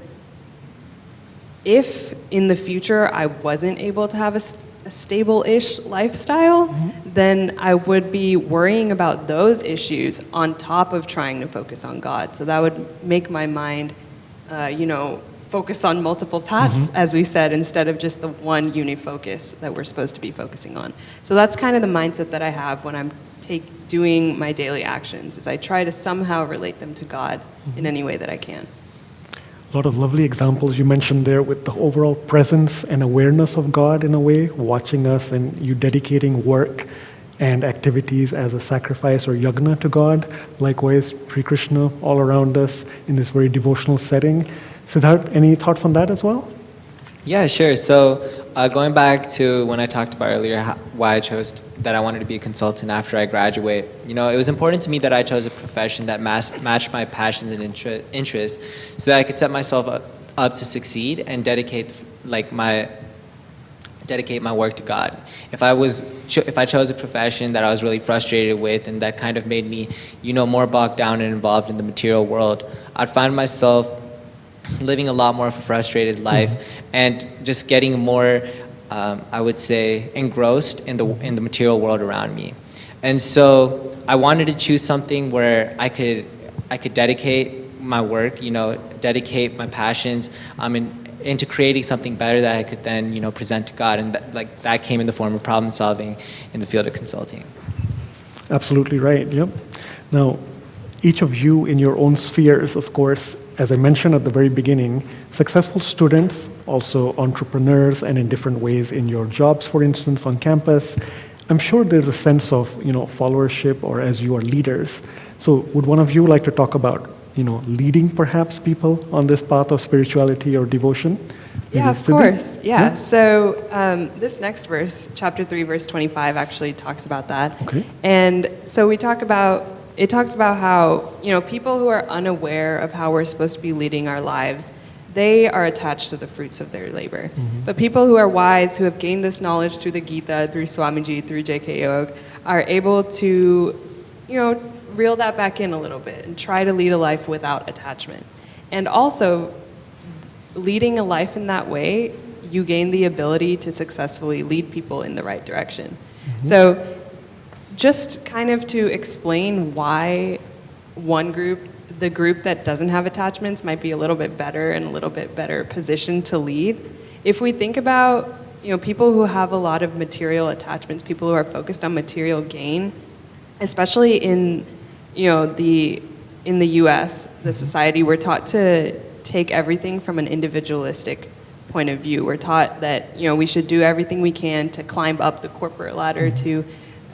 if in the future I wasn't able to have a stable-ish lifestyle, then I would be worrying about those issues on top of trying to focus on God. So that would make my mind focus on multiple paths, as we said, instead of just the one unifocus that we're supposed to be focusing on. So that's kind of the mindset that I have when I'm doing my daily actions, is I try to somehow relate them to God in any way that I can.
A lot of lovely examples you mentioned there with the overall presence and awareness of God in a way, watching us, and you dedicating work and activities as a sacrifice or yagna to God. Likewise, Sri Krishna all around us in this very devotional setting. Siddharth, any thoughts on that as well?
Yeah, sure. So going back to when I talked about earlier why I chose that I wanted to be a consultant after I graduate, it was important to me that I chose a profession that matched my passions and interests so that I could set myself up to succeed and dedicate my work to God. If I chose a profession that I was really frustrated with and that kind of made me, more bogged down and involved in the material world, I'd find myself living a lot more of a frustrated life and just getting more, I would say, engrossed in the material world around me. And so I wanted to choose something where I could dedicate my work, dedicate my passions, into creating something better that I could then, present to God, and that came in the form of problem solving in the field of consulting.
Absolutely right. Yep. Now, each of you in your own spheres, of course, as I mentioned at the very beginning, successful students, also entrepreneurs, and in different ways in your jobs, for instance, on campus. I'm sure there's a sense of, followership, or as you are leaders. So would one of you like to talk about, leading perhaps people on this path of spirituality or devotion?
Yeah,
Maybe
of
Siddhi?
course. Yeah. So this next verse, chapter 3, verse 25, actually talks about that.
Okay.
And so it talks about how, people who are unaware of how we're supposed to be leading our lives, they are attached to the fruits of their labor.
Mm-hmm.
But people who are wise, who have gained this knowledge through the Gita, through Swamiji, through J.K. Yog, are able to, reel that back in a little bit and try to lead a life without attachment. And also, leading a life in that way, you gain the ability to successfully lead people in the right direction. Mm-hmm. So just kind of to explain why one group, the group that doesn't have attachments, might be a little bit better and a little bit better positioned to lead. If we think about, people who have a lot of material attachments, people who are focused on material gain, especially in, in the U.S., the society, we're taught to take everything from an individualistic point of view. We're taught that, we should do everything we can to climb up the corporate ladder, to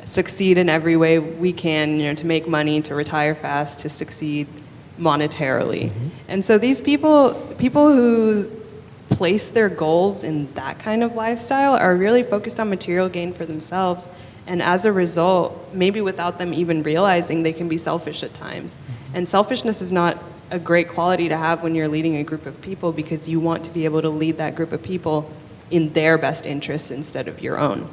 succeed in every way we can, to make money, to retire fast, to succeed monetarily. Mm-hmm. And so these people who place their goals in that kind of lifestyle are really focused on material gain for themselves. And as a result, maybe without them even realizing, they can be selfish at times. Mm-hmm. And selfishness is not a great quality to have when you're leading a group of people, because you want to be able to lead that group of people in their best interests instead of your own.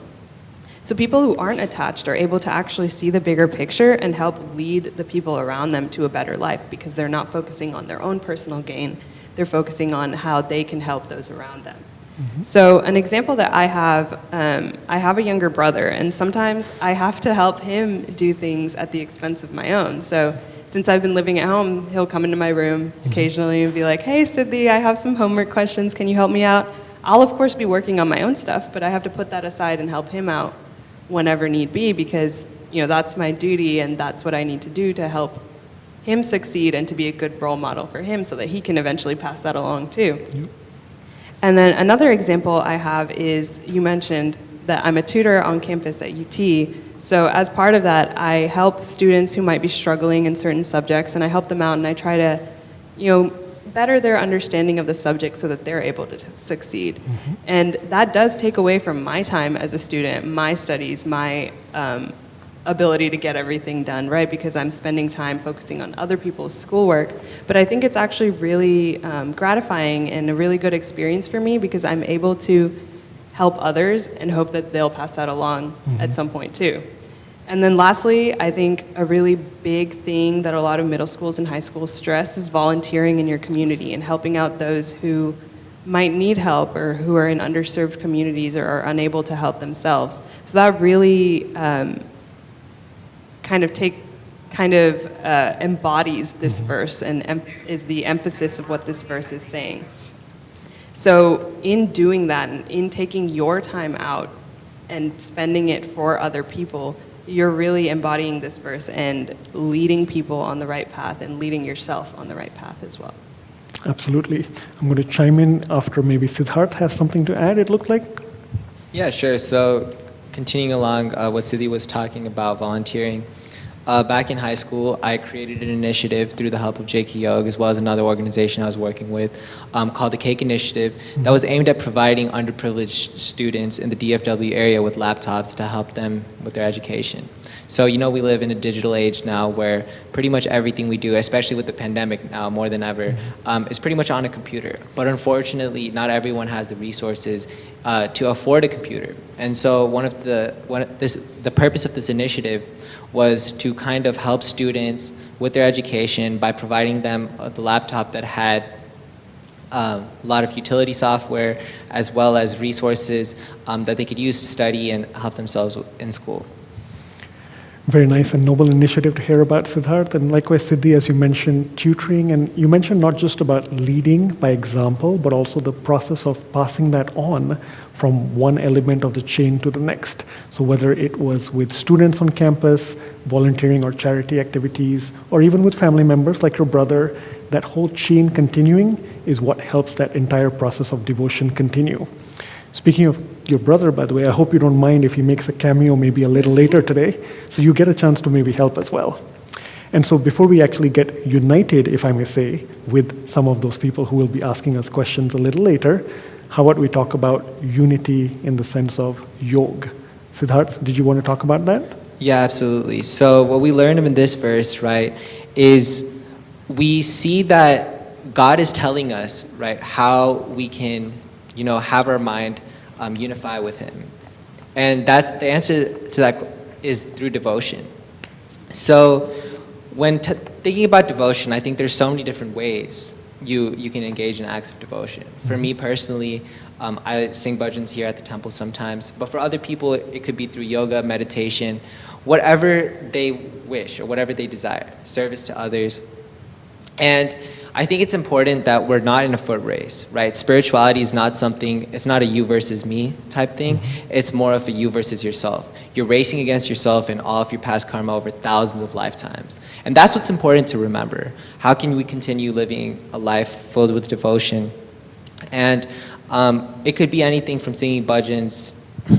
So people who aren't attached are able to actually see the bigger picture and help lead the people around them to a better life, because they're not focusing on their own personal gain. They're focusing on how they can help those around them. Mm-hmm. So an example that I have a younger brother, and sometimes I have to help him do things at the expense of my own. So since I've been living at home, he'll come into my room occasionally and be like, "Hey, Siddhi, I have some homework questions. Can you help me out?" I'll, of course, be working on my own stuff, but I have to put that aside and help him out whenever need be, because that's my duty and that's what I need to do to help him succeed and to be a good role model for him so that he can eventually pass that along too. Yep. And then another example I have is, you mentioned that I'm a tutor on campus at UT. So as part of that, I help students who might be struggling in certain subjects, and I help them out, and I try to, better their understanding of the subject so that they're able to succeed. Mm-hmm. And that does take away from my time as a student, my studies, my ability to get everything done, right? Because I'm spending time focusing on other people's schoolwork. But I think it's actually really gratifying and a really good experience for me, because I'm able to help others and hope that they'll pass that along at some point too. And then lastly, I think a really big thing that a lot of middle schools and high schools stress is volunteering in your community and helping out those who might need help or who are in underserved communities or are unable to help themselves. So that really embodies this verse and is the emphasis of what this verse is saying. So in doing that, and in taking your time out and spending it for other people, you're really embodying this verse and leading people on the right path and leading yourself on the right path as well.
Absolutely. I'm going to chime in after maybe Siddharth has something to add, it looked like.
Yeah, sure. So continuing along what Siddhi was talking about, volunteering, Back in high school, I created an initiative through the help of JK Yoga, as well as another organization I was working with, called the Cake Initiative, that was aimed at providing underprivileged students in the DFW area with laptops to help them with their education. So, we live in a digital age now where pretty much everything we do, especially with the pandemic now more than ever, is pretty much on a computer. But unfortunately, not everyone has the resources to afford a computer. And so the purpose of this initiative was to kind of help students with their education by providing them the laptop that had a lot of utility software, as well as resources that they could use to study and help themselves in school.
Very nice and noble initiative to hear about, Siddharth. And likewise, Siddhi, as you mentioned, tutoring, and you mentioned not just about leading by example, but also the process of passing that on from one element of the chain to the next. So whether it was with students on campus, volunteering or charity activities, or even with family members like your brother, that whole chain continuing is what helps that entire process of devotion continue. Speaking of your brother, by the way, I hope you don't mind if he makes a cameo maybe a little later today, so you get a chance to maybe help as well. And so before we actually get united, if I may say, with some of those people who will be asking us questions a little later, how about we talk about unity in the sense of yoga? Siddharth, did you want to talk about that?
Yeah, absolutely. So what we learn in this verse, right, is we see that God is telling us, right, how we can have our mind unify with Him. And that's the answer to that is through devotion. So when thinking about devotion, I think there's so many different ways you can engage in acts of devotion. For me personally, I sing bhajans here at the temple sometimes, but for other people, it could be through yoga, meditation, whatever they wish or whatever they desire, service to others. And I think it's important that we're not in a foot race, right? Spirituality is not something, it's not a you versus me type thing. It's more of a you versus yourself. You're racing against yourself and all of your past karma over thousands of lifetimes. And that's what's important to remember. How can we continue living a life filled with devotion? And it could be anything from singing bhajans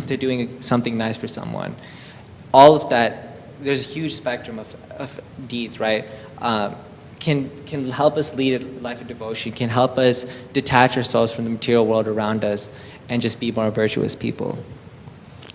to doing something nice for someone. All of that, there's a huge spectrum of deeds, right? Can help us lead a life of devotion, can help us detach ourselves from the material world around us and just be more virtuous people.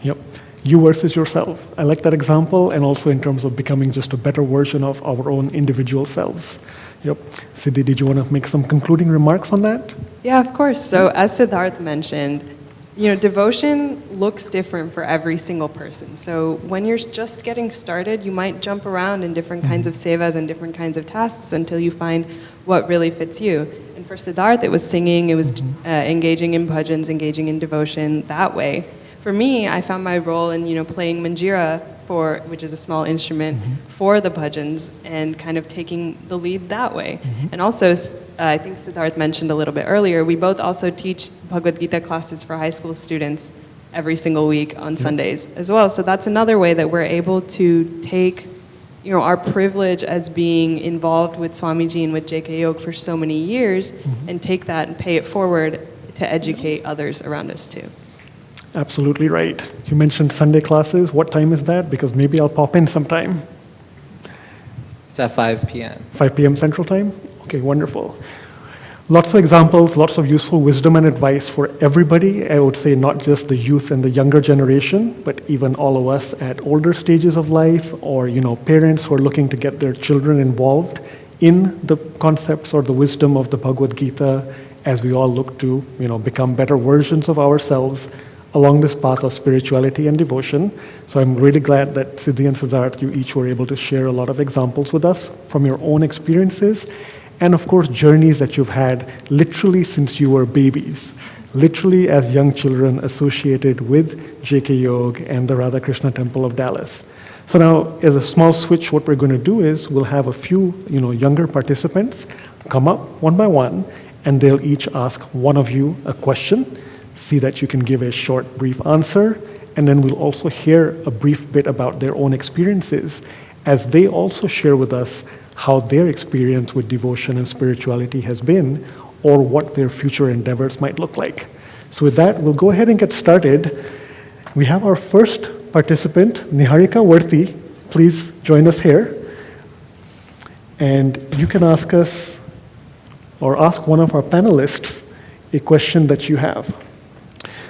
Yep. You versus yourself. I like that example, and also in terms of becoming just a better version of our own individual selves. Yep. Siddhi, did you want to make some concluding remarks on that?
Yeah, of course. So as Siddharth mentioned, devotion looks different for every single person. So when you're just getting started, you might jump around in different kinds of sevas and different kinds of tasks until you find what really fits you. And for Siddharth, it was singing, it was engaging in bhajans, engaging in devotion that way. For me, I found my role in playing manjira, which is a small instrument, for the bhajans, and kind of taking the lead that way. And also, I think Siddharth mentioned a little bit earlier, we both also teach Bhagavad Gita classes for high school students every single week on Sundays as well. So that's another way that we're able to take our privilege as being involved with Swamiji and with JK Yoga for so many years and take that and pay it forward to educate others around us too.
Absolutely right. You mentioned Sunday classes. What time is that? Because maybe I'll pop in sometime.
It's at 5 p.m.
5 p.m. Central Time? Okay, wonderful. Lots of examples, lots of useful wisdom and advice for everybody. I would say not just the youth and the younger generation, but even all of us at older stages of life, or parents who are looking to get their children involved in the concepts or the wisdom of the Bhagavad Gita, as we all look to become better versions of ourselves along this path of spirituality and devotion. So I'm really glad that Siddhi and Siddharth, you each were able to share a lot of examples with us from your own experiences, and of course journeys that you've had literally since you were babies, literally as young children associated with JK Yoga and the Radha Krishna Temple of Dallas. So now, as a small switch, what we're going to do is we'll have a few younger participants come up one by one, and they'll each ask one of you a question. See that you can give a short, brief answer, and then we'll also hear a brief bit about their own experiences as they also share with us how their experience with devotion and spirituality has been, or what their future endeavors might look like. So with that, we'll go ahead and get started. We have our first participant, Niharika Worthy. please join us here. And you can ask us or ask one of our panelists a question that you have.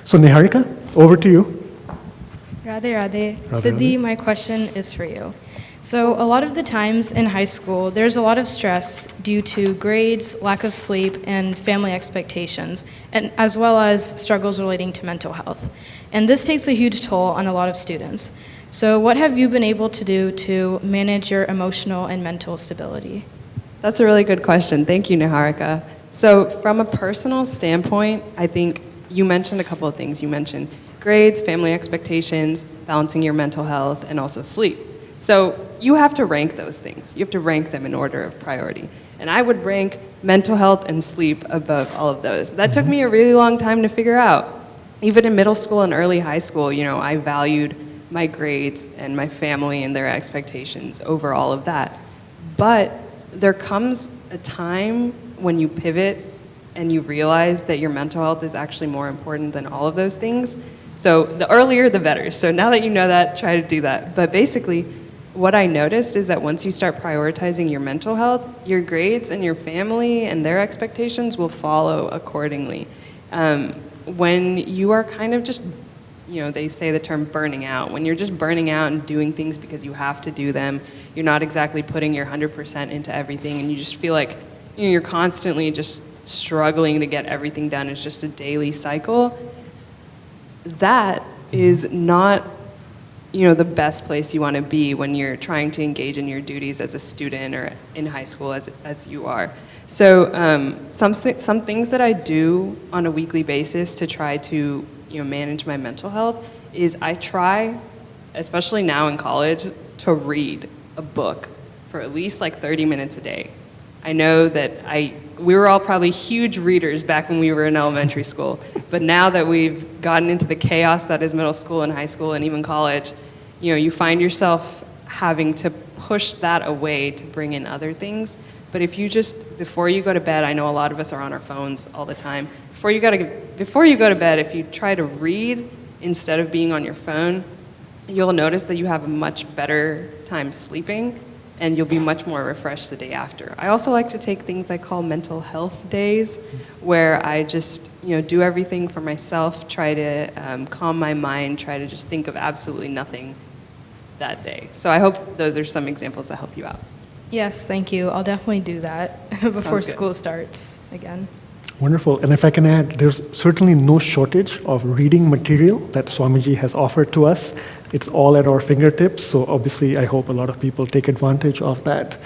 So Niharika, over to you.
Radhe Radhe.
Radhe
Siddhi,
Radhe.
my question is for you. So a lot of the times in high school, there's a lot of stress due to grades, lack of sleep, and family expectations, and as well as struggles relating to mental health. And this takes a huge toll on a lot of students. So what have you been able to do to manage your emotional and mental stability?
That's a really good question. Thank you, Niharika. So from a personal standpoint, I think you mentioned a couple of things. You mentioned grades, family expectations, balancing your mental health, and also sleep. So you have to rank those things. You have to rank them in order of priority. And I would rank mental health and sleep above all of those. That took me a really long time to figure out. Even in middle school and early high school, I valued my grades and my family and their expectations over all of that. But there comes a time when you pivot and you realize that your mental health is actually more important than all of those things. So the earlier, the better. So now that you know that, try to do that. But basically, what I noticed is that once you start prioritizing your mental health, your grades and your family and their expectations will follow accordingly. When you are kind of just, they say the term burning out. When you're just burning out and doing things because you have to do them, you're not exactly putting your 100% into everything, and you just feel like you're constantly just struggling to get everything done. It's just a daily cycle. That is not the best place you want to be when you're trying to engage in your duties as a student or in high school as you are. So some things that I do on a weekly basis to try to manage my mental health is I try, especially now in college, to read a book for at least like 30 minutes a day. I know that we were all probably huge readers back when we were in elementary school, but now that we've gotten into the chaos that is middle school and high school and even college, you find yourself having to push that away to bring in other things. But if you just, before you go to bed, I know a lot of us are on our phones all the time, before you go to bed, if you try to read instead of being on your phone, you'll notice that you have a much better time sleeping, and you'll be much more refreshed the day after. I also like to take things I call mental health days, where I just do everything for myself, try to calm my mind, try to just think of absolutely nothing that day. So I hope those are some examples that help you out.
Yes, thank you. I'll definitely do that before
Sounds good.
school starts again.
Wonderful. And if I can add, there's certainly no shortage of reading material that Swamiji has offered to us. It's all at our fingertips, so obviously I hope a lot of people take advantage of that.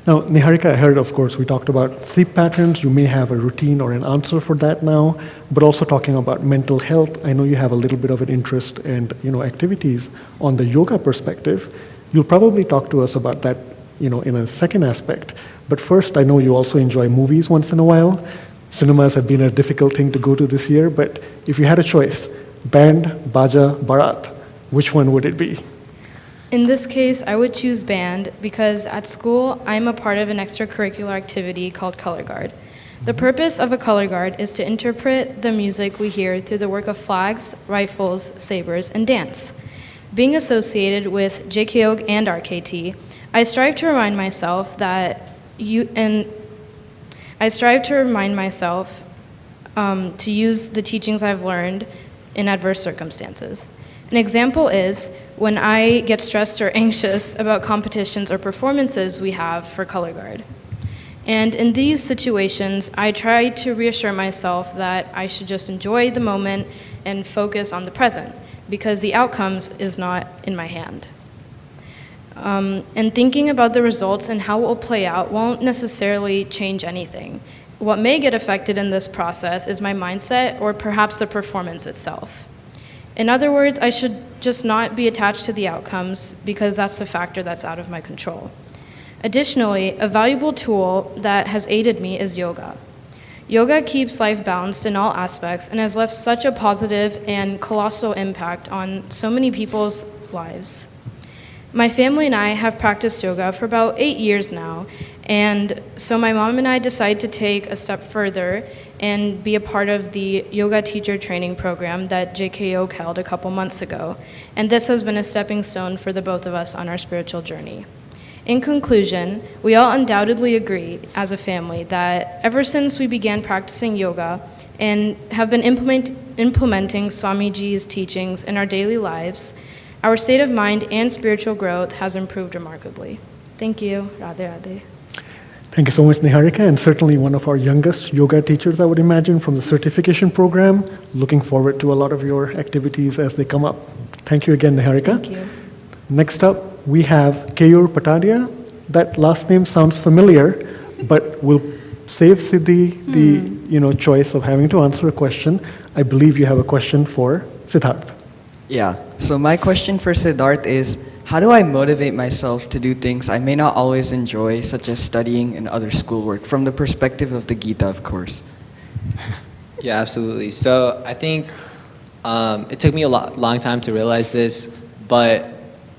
Now, Niharika, I heard, of course, we talked about sleep patterns. You may have a routine or an answer for that now, but also talking about mental health. I know you have a little bit of an interest and activities on the yoga perspective. You'll probably talk to us about that in a second aspect. But first, I know you also enjoy movies once in a while. Cinemas have been a difficult thing to go to this year, but if you had a choice, band, baja, barat, which one would it be?
In this case, I would choose band because at school, I'm a part of an extracurricular activity called Color Guard. The purpose of a color guard is to interpret the music we hear through the work of flags, rifles, sabers, and dance. Being associated with JKO and RKT, I strive to remind myself to use the teachings I've learned in adverse circumstances. An example is when I get stressed or anxious about competitions or performances we have for Color Guard. And in these situations, I try to reassure myself that I should just enjoy the moment and focus on the present, because the outcomes is not in my hand. And thinking about the results and how it will play out won't necessarily change anything. What may get affected in this process is my mindset or perhaps the performance itself. In other words, I should just not be attached to the outcomes because that's a factor that's out of my control. Additionally, a valuable tool that has aided me is yoga. Yoga keeps life balanced in all aspects and has left such a positive and colossal impact on so many people's lives. My family and I have practiced yoga for about 8 years now, and so my mom and I decided to take a step further and be a part of the yoga teacher training program that JKO held a couple months ago. And this has been a stepping stone for the both of us on our spiritual journey. In conclusion, we all undoubtedly agree as a family that ever since we began practicing yoga and have been implementing Swamiji's teachings in our daily lives, our state of mind and spiritual growth has improved remarkably. Thank you. Radhe Radhe.
Thank you so much, Niharika, and certainly one of our youngest yoga teachers, I would imagine, from the certification program. Looking forward to a lot of your activities as they come up. Thank you again, Niharika.
Thank you.
Next up, we have Keyur Patadia. That last name sounds familiar, but we'll save Siddhi the choice of having to answer a question. I believe you have a question for Siddharth.
Yeah, so my question for Siddharth is, how do I motivate myself to do things I may not always enjoy, such as studying and other schoolwork, from the perspective of the Gita, of course?
Yeah, absolutely. So I think it took me a long time to realize this, but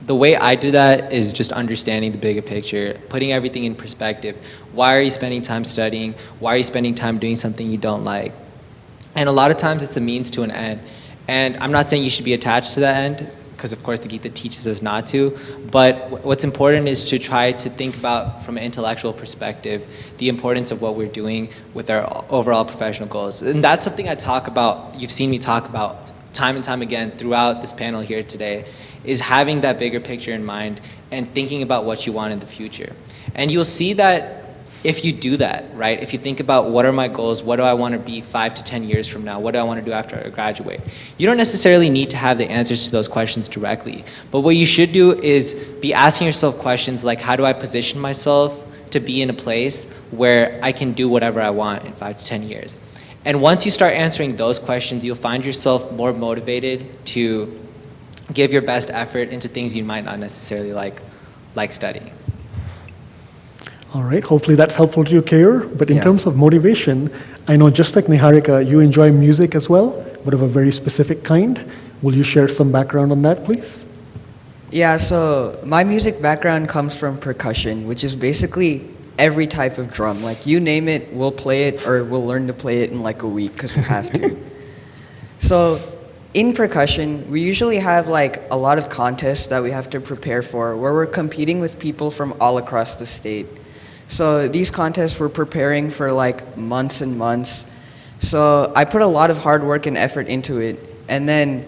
the way I do that is just understanding the bigger picture, putting everything in perspective. Why are you spending time studying? Why are you spending time doing something you don't like? And a lot of times it's a means to an end. And I'm not saying you should be attached to that end, because of course the Gita teaches us not to, but what's important is to try to think about, from an intellectual perspective, the importance of what we're doing with our overall professional goals. And that's something I talk about, you've seen me talk about time and time again throughout this panel here today, is having that bigger picture in mind and thinking about what you want in the future. And you'll see that if you do that, right? If you think about what are my goals, what do I want to be 5 to 10 years from now, what do I want to do after I graduate? You don't necessarily need to have the answers to those questions directly, but what you should do is be asking yourself questions like, how do I position myself to be in a place where I can do whatever I want in 5 to 10 years? And once you start answering those questions, you'll find yourself more motivated to give your best effort into things you might not necessarily like studying.
All right, hopefully that's helpful to you, Keyur. But in
Yeah.
terms of motivation, I know just like Niharika, you enjoy music as well, but of a very specific kind. Will you share some background on that, please?
Yeah, so my music background comes from percussion, which is basically every type of drum. Like, you name it, we'll play it, or we'll learn to play it in like a week, because we have to. So in percussion, we usually have like a lot of contests that we have to prepare for, where we're competing with people from all across the state. So these contests we're preparing for like months and months. So I put a lot of hard work and effort into it. And then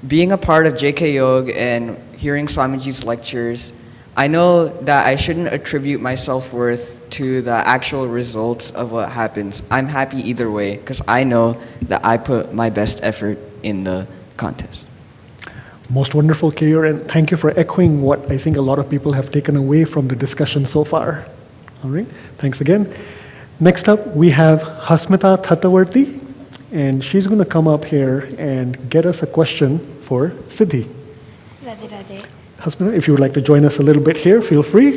being a part of JK Yoga and hearing Swamiji's lectures, I know that I shouldn't attribute my self-worth to the actual results of what happens. I'm happy either way, because I know that I put my best effort in the contest.
Most wonderful, Keyur, and thank you for echoing what I think a lot of people have taken away from the discussion so far. All right, thanks again. Next up, we have Hasmita Thatavarthi, and she's going to come up here and get us a question for Siddhi.
Radhe Radhe.
Hasmita, if you would like to join us a little bit here, feel free.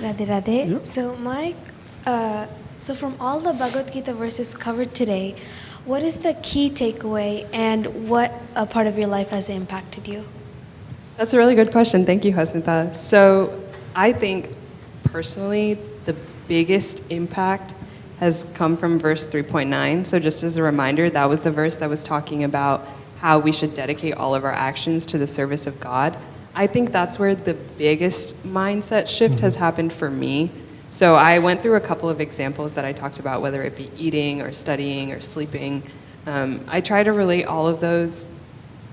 Radhe Radhe.
Yeah.
So from all the Bhagavad Gita verses covered today, what is the key takeaway and what a part of your life has impacted you?
That's a really good question. Thank you, Hasmita. So I think personally the biggest impact has come from verse 3.9. So just as a reminder, that was the verse that was talking about how we should dedicate all of our actions to the service of God. I think that's where the biggest mindset shift has happened for me. So I went through a couple of examples that I talked about, whether it be eating or studying or sleeping. I try to relate all of those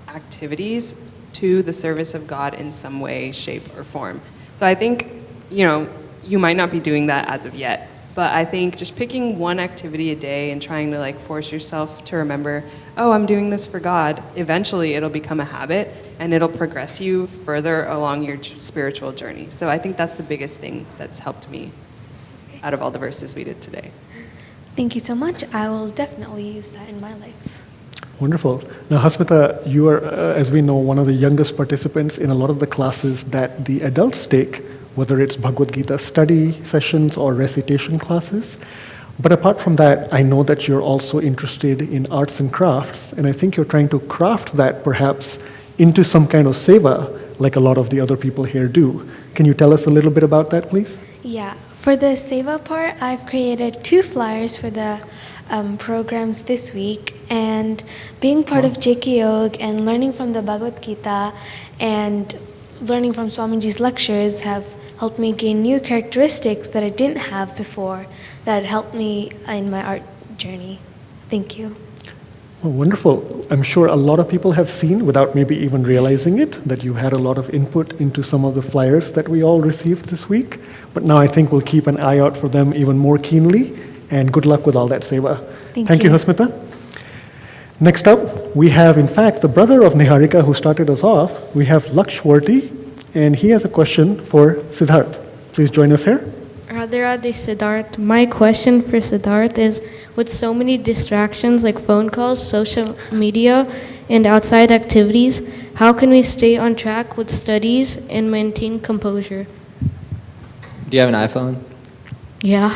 activities to the service of God in some way, shape, or form. So I think, you might not be doing that as of yet, but I think just picking one activity a day and trying to force yourself to remember, oh, I'm doing this for God, eventually it'll become a habit and it'll progress you further along your spiritual journey. So I think that's the biggest thing that's helped me out of all the verses we did today.
Thank you so much. I will definitely use that in my life.
Wonderful. Now, Hasmita, you are, as we know, one of the youngest participants in a lot of the classes that the adults take, whether it's Bhagavad Gita study sessions or recitation classes. But apart from that, I know that you're also interested in arts and crafts, and I think you're trying to craft that perhaps into some kind of seva, like a lot of the other people here do. Can you tell us a little bit about that, please?
Yeah. For the seva part, I've created 2 flyers for the programs this week, and being part of JK Yog and learning from the Bhagavad Gita and learning from Swamiji's lectures have helped me gain new characteristics that I didn't have before that helped me in my art journey. Thank you.
Well, wonderful. I'm sure a lot of people have seen, without maybe even realizing it, that you had a lot of input into some of the flyers that we all received this week. But now I think we'll keep an eye out for them even more keenly, and good luck with all that seva. Thank you, Hasmita. Next up, we have, in fact, the brother of Niharika who started us off. We have Lakshwarti, and he has a question for Siddharth. Please join us here.
Radhe Radhe Siddharth. My question for Siddharth is, with so many distractions like phone calls, social media, and outside activities, how can we stay on track with studies and maintain composure?
Do you have an iPhone?
Yeah.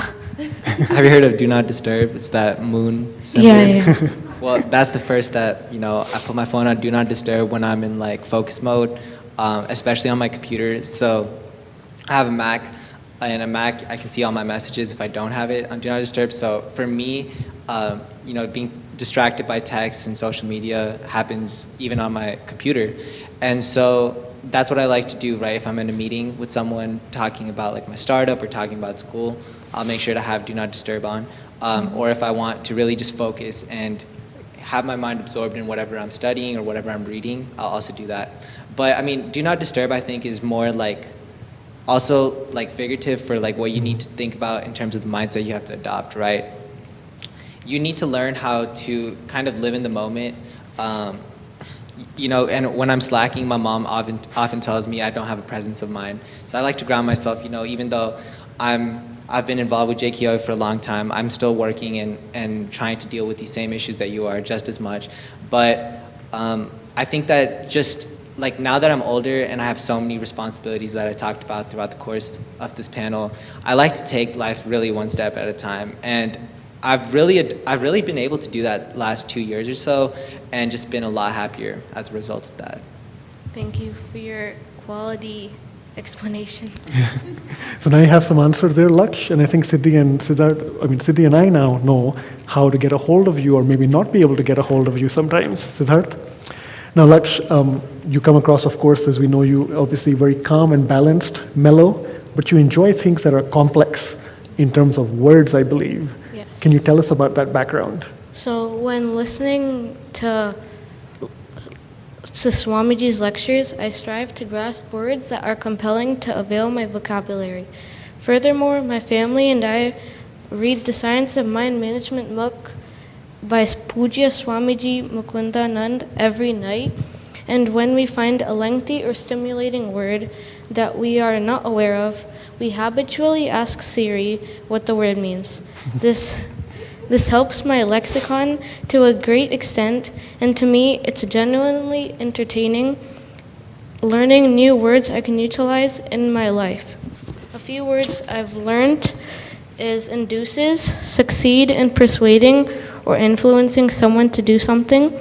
Have you heard of Do Not Disturb? It's that moon symbol.
Yeah.
Well, that's the first step. You know, I put my phone on Do Not Disturb when I'm in like focus mode, especially on my computer. So I have a Mac. And a Mac, I can see all my messages if I don't have it on Do Not Disturb. So for me, you know, being distracted by text and social media happens even on my computer. And so that's what I like to do, right? If I'm in a meeting with someone talking about like my startup or talking about school, I'll make sure to have Do Not Disturb on. Or if I want to really just focus and have my mind absorbed in whatever I'm studying or whatever I'm reading, I'll also do that. But I mean, Do Not Disturb, I think, is more like also like figurative for like what you need to think about in terms of the mindset you have to adopt, right? You need to learn how to kind of live in the moment. You know, and when I'm slacking, my mom often tells me I don't have a presence of mind. So I like to ground myself, you know, even though I've been involved with JKO for a long time, I'm still working and trying to deal with these same issues that you are just as much. But I think that just like now that I'm older and I have so many responsibilities that I talked about throughout the course of this panel, I like to take life really one step at a time. And I've really been able to do that last 2 years or so, and just been a lot happier as a result of that.
Thank you for your quality explanation.
So now you have some answers there, Laksh, and I think Siddhi and I now know how to get a hold of you, or maybe not be able to get a hold of you sometimes. Siddharth? Now, Laksh, you come across, of course, as we know you, obviously very calm and balanced, mellow, but you enjoy things that are complex in terms of words, I believe.
Yes.
Can you tell us about that background?
So when listening to Swamiji's lectures, I strive to grasp words that are compelling to avail my vocabulary. Furthermore, my family and I read the Science of Mind Management book by Pujya Swamiji Mukundanand every night, and when we find a lengthy or stimulating word that we are not aware of, we habitually ask Siri what the word means. This helps my lexicon to a great extent, and to me it's genuinely entertaining learning new words I can utilize in my life. A few words I've learned is induces, succeed in persuading or influencing someone to do something,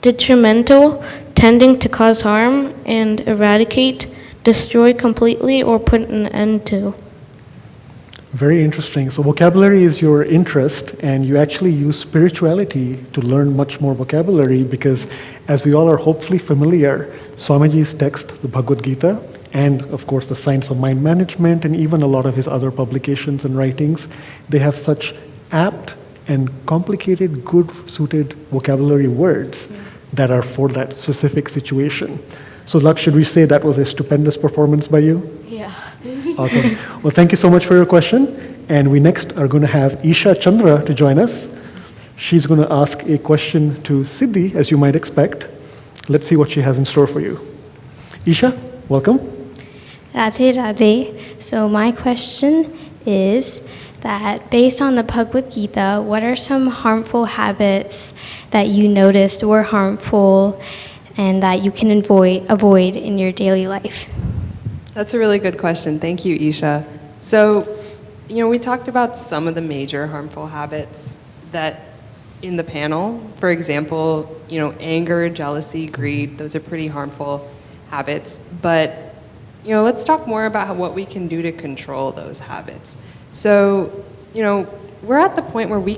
detrimental, tending to cause harm, and eradicate, destroy completely or put an end to.
Very interesting. So vocabulary is your interest, and you actually use spirituality to learn much more vocabulary because, as we all are hopefully familiar, Swamiji's text, the Bhagavad Gita, and of course the Science of Mind Management, and even a lot of his other publications and writings, they have such apt and complicated, good-suited vocabulary words that are for that specific situation. So, Laksh, should we say that was a stupendous performance by you?
Yeah.
Awesome. Well, thank you so much for your question. And we next are going to have Isha Chandra to join us. She's going to ask a question to Siddhi, as you might expect. Let's see what she has in store for you. Isha, welcome.
Radhe Radhe. So my question is that based on the Bhagavad Gita, what are some harmful habits that you noticed were harmful and that you can avoid in your daily life?
That's a really good question. Thank you, Isha. So, we talked about some of the major harmful habits that in the panel. For example, anger, jealousy, greed, those are pretty harmful habits. But, let's talk more about what we can do to control those habits. So, we're at the point where we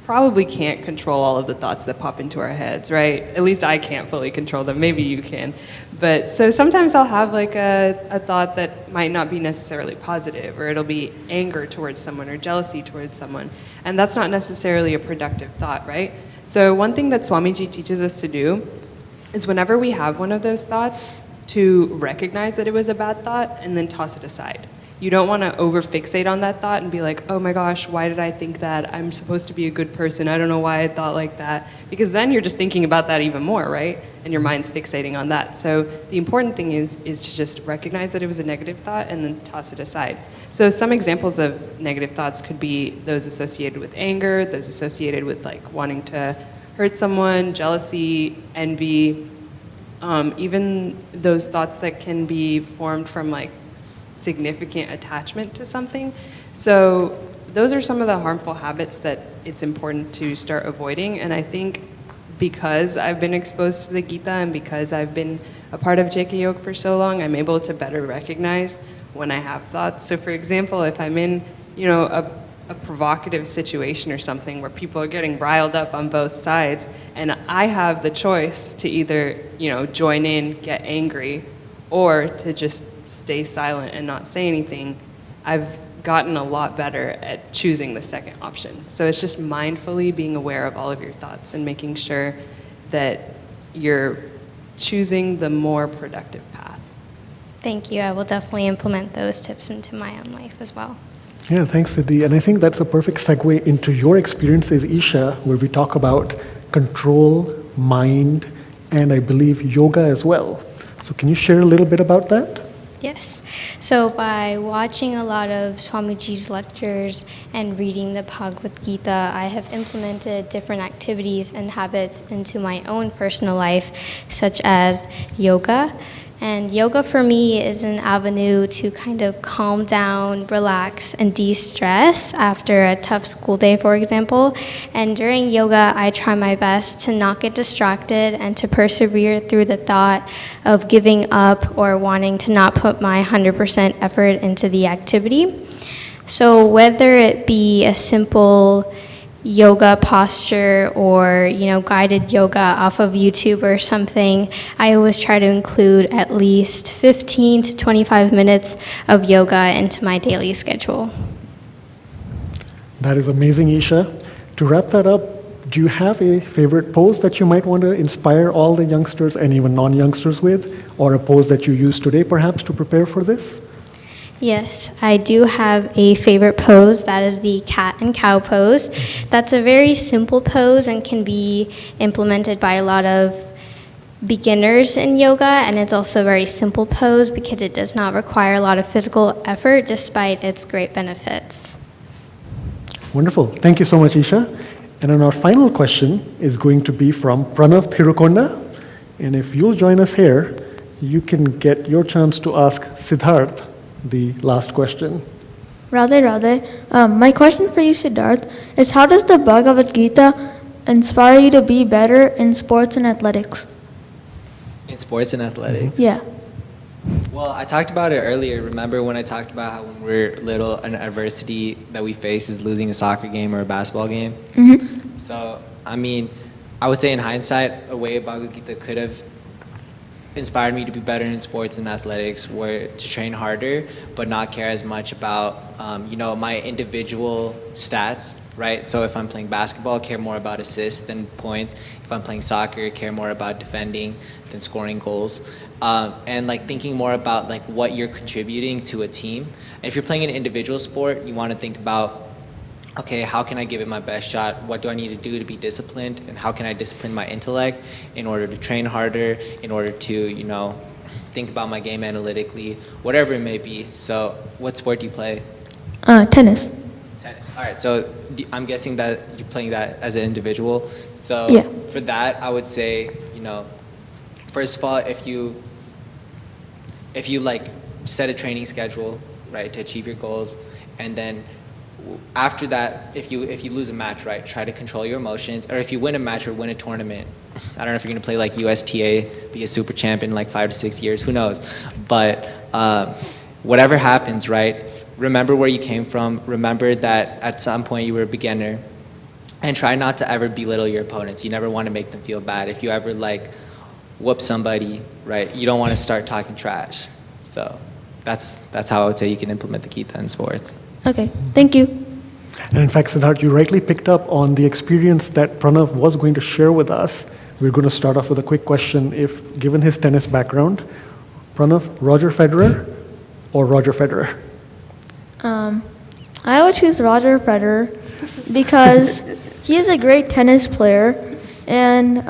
probably can't control all of the thoughts that pop into our heads, right? At least I can't fully control them. Maybe you can. But so sometimes I'll have like a thought that might not be necessarily positive, or it'll be anger towards someone or jealousy towards someone. And that's not necessarily a productive thought, right? So one thing that Swamiji teaches us to do is whenever we have one of those thoughts, to recognize that it was a bad thought and then toss it aside. You don't want to over-fixate on that thought and be like, oh my gosh, why did I think that? I'm supposed to be a good person. I don't know why I thought like that. Because then you're just thinking about that even more, right? And your mind's fixating on that. So the important thing is to just recognize that it was a negative thought and then toss it aside. So some examples of negative thoughts could be those associated with anger, those associated with like wanting to hurt someone, jealousy, envy, even those thoughts that can be formed from like significant attachment to something. So those are some of the harmful habits that it's important to start avoiding. And I think because I've been exposed to the Gita and because I've been a part of JK Yoga for so long, I'm able to better recognize when I have thoughts. So for example, if I'm in, a provocative situation or something where people are getting riled up on both sides, and I have the choice to either, join in, get angry, or to just stay silent and not say anything, I've gotten a lot better at choosing the second option. So it's just mindfully being aware of all of your thoughts and making sure that you're choosing the more productive path.
Thank you. I will definitely implement those tips into my own life as well.
Yeah, thanks, Siddhi. And I think that's a perfect segue into your experiences, Isha, where we talk about control, mind, and I believe yoga as well. So can you share a little bit about that?
Yes. So by watching a lot of Swamiji's lectures and reading the Bhagavad Gita, I have implemented different activities and habits into my own personal life, such as yoga. And yoga for me is an avenue to kind of calm down, relax, and de-stress after a tough school day, for example. And during yoga, I try my best to not get distracted and to persevere through the thought of giving up or wanting to not put my 100% effort into the activity. So whether it be a simple yoga posture or guided yoga off of YouTube or something, I always try to include at least 15 to 25 minutes of yoga into my daily schedule.
That is amazing, Isha. To wrap that up, do you have a favorite pose that you might want to inspire all the youngsters and even non-youngsters with, or a pose that you use today perhaps to prepare for this?
Yes, I do have a favorite pose. That is the cat and cow pose. That's a very simple pose and can be implemented by a lot of beginners in yoga, and it's also a very simple pose because it does not require a lot of physical effort despite its great benefits.
Wonderful. Thank you so much, Isha. And then our final question is going to be from Pranav Thirukonda. And if you'll join us here, you can get your chance to ask Siddharth the last question.
Radhe Radhe. My question for you, Siddharth, is how does the Bhagavad Gita inspire you to be better in sports and athletics?
In sports and athletics?
Yeah.
Well, I talked about it earlier. Remember when I talked about how when we're little, an adversity that we face is losing a soccer game or a basketball game?
Mm-hmm.
So, I would say in hindsight, a way Bhagavad Gita could have inspired me to be better in sports and athletics were to train harder, but not care as much about, my individual stats, right? So if I'm playing basketball, care more about assists than points. If I'm playing soccer, care more about defending than scoring goals. And thinking more about what you're contributing to a team. And if you're playing an individual sport, you want to think about, okay, how can I give it my best shot? What do I need to do to be disciplined? And how can I discipline my intellect in order to train harder, in order to, think about my game analytically, whatever it may be. So what sport do you play?
Tennis.
Tennis. All right, so I'm guessing that you're playing that as an individual. So
Yeah.
For that, I would say, first of all, if you set a training schedule, right, to achieve your goals, and then after that, if you lose a match, right, try to control your emotions. Or if you win a match or win a tournament, I don't know if you're going to play USTA, be a super champ in 5 to 6 years, who knows. But whatever happens, right, remember where you came from. Remember that at some point you were a beginner. And try not to ever belittle your opponents. You never want to make them feel bad. If you ever like whoop somebody, right, you don't want to start talking trash. So that's how I would say you can implement the Gita in sports.
Okay, thank you.
And in fact, Siddharth, you rightly picked up on the experience that Pranav was going to share with us. We're going to start off with a quick question. If, given his tennis background, Pranav, Roger Federer or Roger Federer?
I would choose Roger Federer because he is a great tennis player, and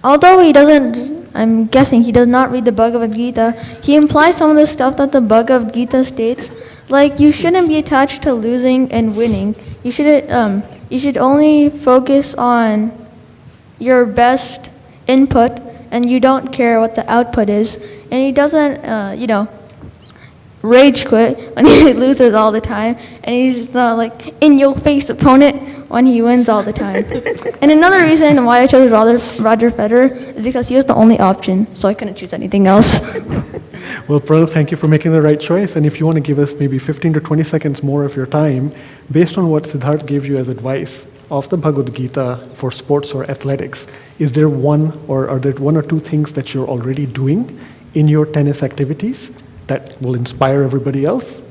although he doesn't, I'm guessing he does not read the Bhagavad Gita, he implies some of the stuff that the Bhagavad Gita states, like you shouldn't be attached to losing and winning. You should only focus on your best input, and you don't care what the output is. And he doesn't, rage quit when he loses all the time, and he's not like in your face opponent when he wins all the time. And another reason why I chose Roger Federer is because he was the only option, so I couldn't choose anything else.
Well, Pranav, thank you for making the right choice. And if you want to give us maybe 15 to 20 seconds more of your time, based on what Siddharth gave you as advice of the Bhagavad Gita for sports or athletics, is there one or are there one or two things that you're already doing in your tennis activities that will inspire everybody else?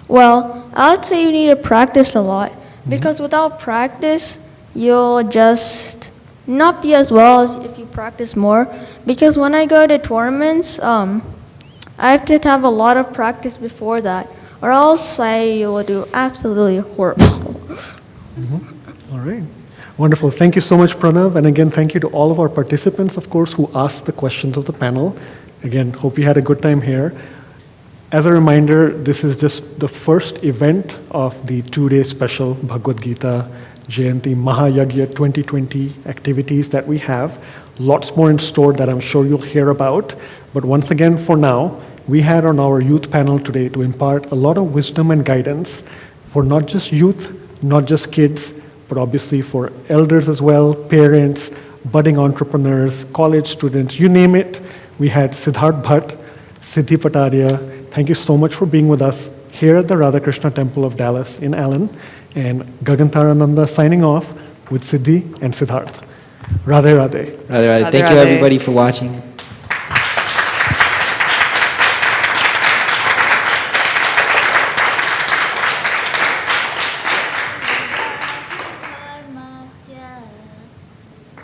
Well, I would say you need to practice a lot, because without practice, you'll just not be as well as if you practice more. Because when I go to tournaments, I have to have a lot of practice before that, or else I will do absolutely horrible.
All right. Wonderful. Thank you so much, Pranav. And again, thank you to all of our participants, of course, who asked the questions of the panel. Again, hope you had a good time here. As a reminder, this is just the first event of the two-day special Bhagavad Gita Jayanti Mahayagya 2020 activities that we have. Lots more in store that I'm sure you'll hear about. But once again, for now, we had on our youth panel today to impart a lot of wisdom and guidance for not just youth, not just kids, but obviously for elders as well, parents, budding entrepreneurs, college students, you name it. We had Siddharth Bhatt, Siddhi Pataria. Thank you so much for being with us here at the Radhakrishna Temple of Dallas in Allen. And Gagan Tarananda signing off with Siddhi and Siddharth. Radhe Radhe.
Radhe, radhe.
Radhe,
Thank you
radhe.
everybody for watching.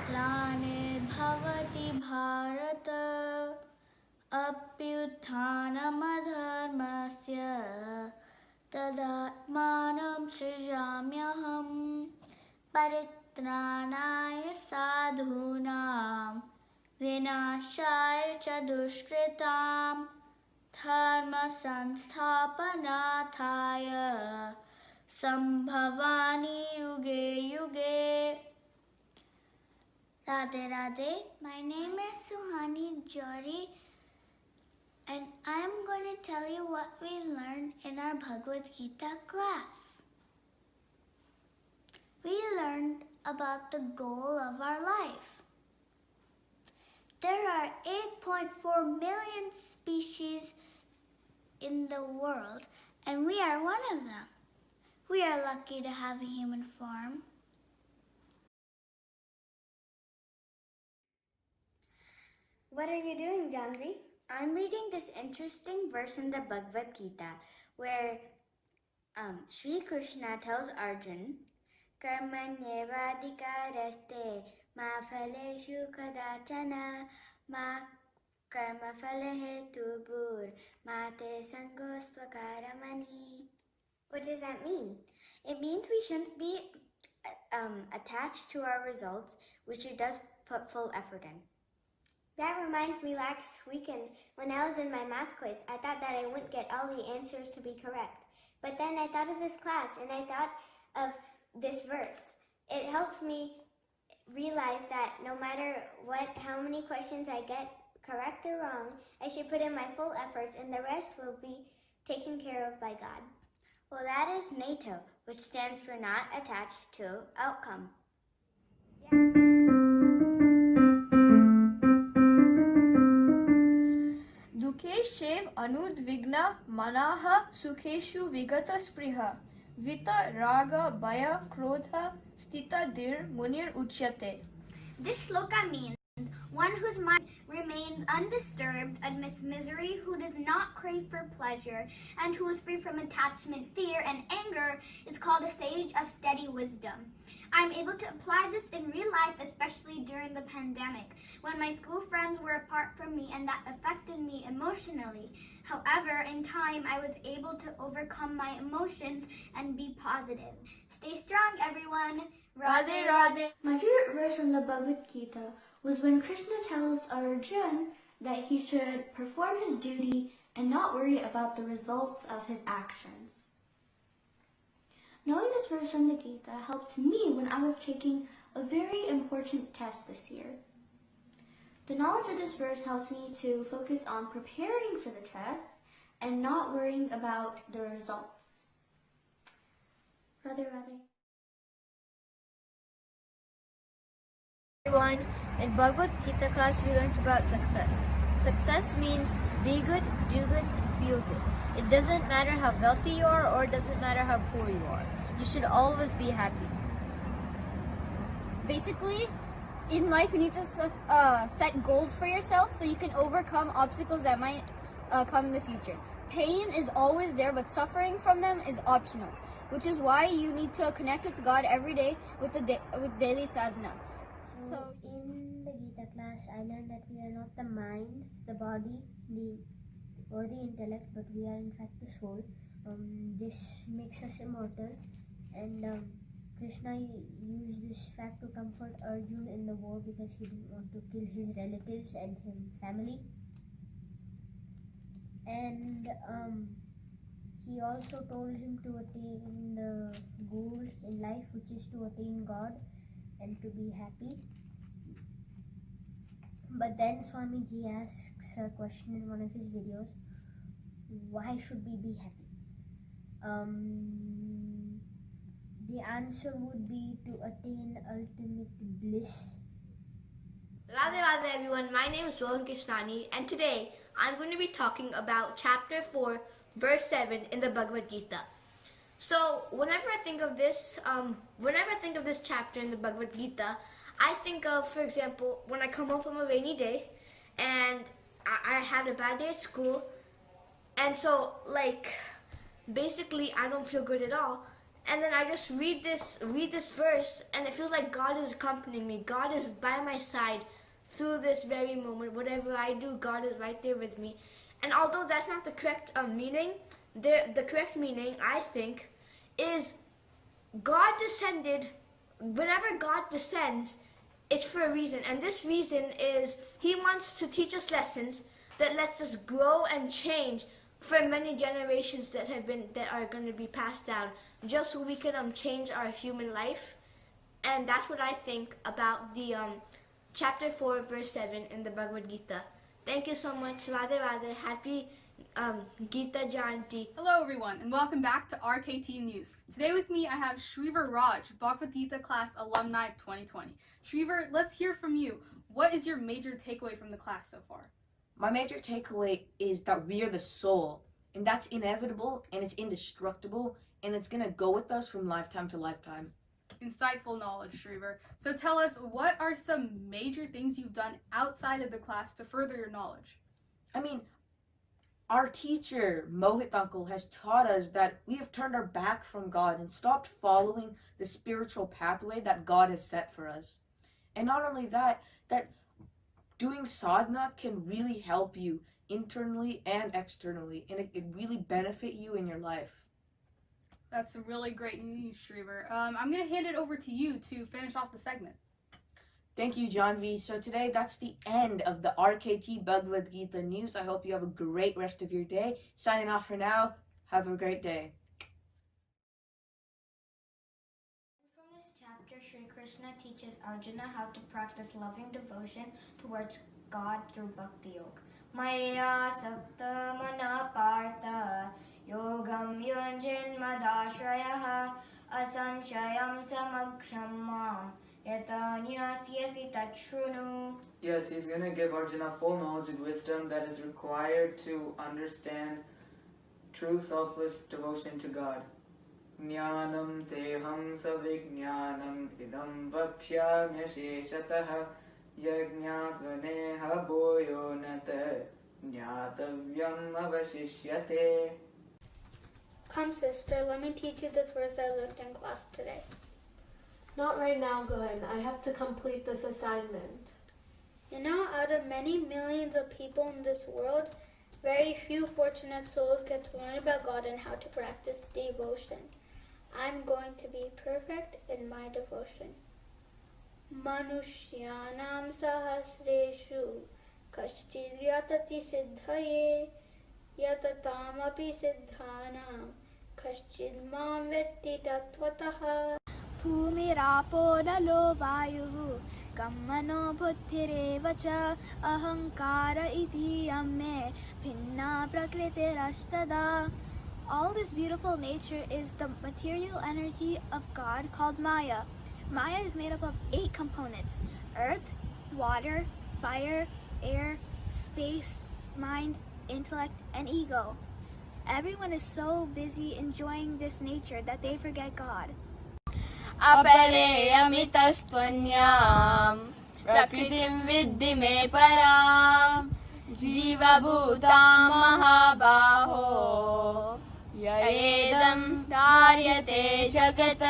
ग्लानिर्भवति Bharat अभ्युत्थानमधर्मस्य तदात्मानं सृजाम्यहम् परित्राणाय साधूनां विनाशाय च दुष्कृतां धर्मसंस्थापनार्थाय संभवामि युगे युगे. Radhe Radhe. My name is Suhani Jori, and I'm going to tell you what we learned in our Bhagavad Gita class. We learned about the goal of our life. There are 8.4 million species in the world, and we are one of them. We are lucky to have a human form.
What are you doing, Janvi? I'm reading this interesting verse in the Bhagavad Gita where Sri Krishna tells Arjun, Karmanyevadikaraste ma phaleshu kadachana ma karma phalehetu bhur ma te sangostvakaramani. What does that mean? It means we shouldn't be attached to our results. We should just put full effort in.
That reminds me, last weekend when I was in my math quiz, I thought that I wouldn't get all the answers to be correct. But then I thought of this class and I thought of this verse. It helped me realize that no matter how many questions I get correct or wrong, I should put in my full efforts and the rest will be taken care of by God.
Well, that is NATO, which stands for not attached to outcome.
Dukeshev anudvigna manaha sukheshu vigata spriha
Vita Raga Bhaya Krodha Stita Dir Munir Uchyate.
This shloka means one whose mind remains undisturbed amidst misery, who does not crave for pleasure, and who is free from attachment, fear, and anger is called a sage of steady wisdom. I'm able to apply this in real life, especially during the pandemic, when my school friends were apart from me and that affected me emotionally. However, in time, I was able to overcome my emotions and be positive. Stay strong, everyone.
Radhe Radhe.
My favorite verse from the Bhagavad Gita was when Krishna tells Arjuna that he should perform his duty and not worry about the results of his actions. Knowing this verse from the Gita helped me when I was taking a very important test this year. The knowledge of this verse helps me to focus on preparing for the test and not worrying about the results. Radhe Radhe.
Everyone, in Bhagavad Gita class we learned about success. Success means be good, do good, feel good. It doesn't matter how wealthy you are or it doesn't matter how poor you are. You should always be happy. Basically, in life you need to set goals for yourself so you can overcome obstacles that might come in the future. Pain is always there, but suffering from them is optional, which is why you need to connect with God every day with daily sadhana.
So in the Gita class, I learned that we are not the mind, the body, or the intellect, but we are in fact the soul. This makes us immortal, and Krishna used this fact to comfort Arjuna in the war because he didn't want to kill his relatives and his family. And he also told him to attain the goal in life, which is to attain God and to be happy. But then Swamiji asks a question in one of his videos: why should we be happy? The answer would be to attain ultimate bliss.
Radhe Radhe everyone, my name is Rohan Krishnani, and today I'm going to be talking about chapter 4 verse 7 in the Bhagavad Gita. So whenever I think of this chapter in the Bhagavad Gita, I think of, for example, when I come home from a rainy day and I had a bad day at school, and so basically I don't feel good at all, and then I just read this verse and it feels like God is accompanying me. God is by my side through this very moment. Whatever I do, God is right there with me. And although that's not the correct meaning, the correct meaning, I think, is God descended. Whenever God descends, it's for a reason, and this reason is He wants to teach us lessons that lets us grow and change for many generations that are going to be passed down, just so we can change our human life. And that's what I think about the chapter 4 verse 7 in the Bhagavad Gita. Thank you so much. Radhe Radhe. Happy Gita Jayanti.
Hello everyone, and welcome back to RKT News. Today with me I have Shriver Raj, Bhagavad Gita class alumni 2020. Shriver, let's hear from you. What is your major takeaway from the class so far?
My major takeaway is that we are the soul, and that's inevitable, and it's indestructible, and it's going to go with us from lifetime to lifetime.
Insightful knowledge, Shriver. So tell us, what are some major things you've done outside of the class to further your knowledge?
I mean, our teacher, Mohit Uncle, has taught us that we have turned our back from God and stopped following the spiritual pathway that God has set for us. And not only that doing sadhana can really help you internally and externally, and it really benefit you in your life.
That's some really great news, Shriver. I'm going to hand it over to you to finish off the segment.
Thank you, John V. So today, that's the end of the RKT Bhagavad Gita news. I hope you have a great rest of your day. Signing off for now. Have a great day.
From this chapter, Sri Krishna teaches Arjuna how to practice loving devotion towards God through Bhakti Yoga. Maya Sakta Mana Partha Yogam Yunjin Madashraya Asanshayam Samaksham Mam
Yes, he's going to give Arjuna full knowledge and wisdom that is required to understand true selfless devotion to God. ज्ञानं तेऽहं सविज्ञानम् इदं वक्ष्याम्यशेषतः यज्ञात्वनेह भूयो न तत् ज्ञातव्यम् अवशिष्यते.
Come, sister, let me teach you this verse I learned in class today.
Not right now, Glenn. I have to complete this assignment.
You know, out of many millions of people in this world, very few fortunate souls get to learn about God and how to practice devotion. I'm going to be perfect in my devotion. Manushyanam sahasreshu kaschid yatati siddhaye yatatamapi siddhanam kaschid mam vetti tattvataha.
भूमिरापो नलो वायुः कम्मनो बुद्धिरेव च अहङ्कार इति यमे भिन्ना प्रकृतिरस्तदा. All this beautiful nature is the material energy of God called Maya. Maya is made up of 8 components: earth, water, fire, air, space, mind, intellect, and ego. Everyone is so busy enjoying this nature that they forget God.
अपरेयमितस्त्वन्याम् प्रकृतिं विद्धि मे पराम् जीवभूतां महाबाहो ययेदं धार्यते जगत्.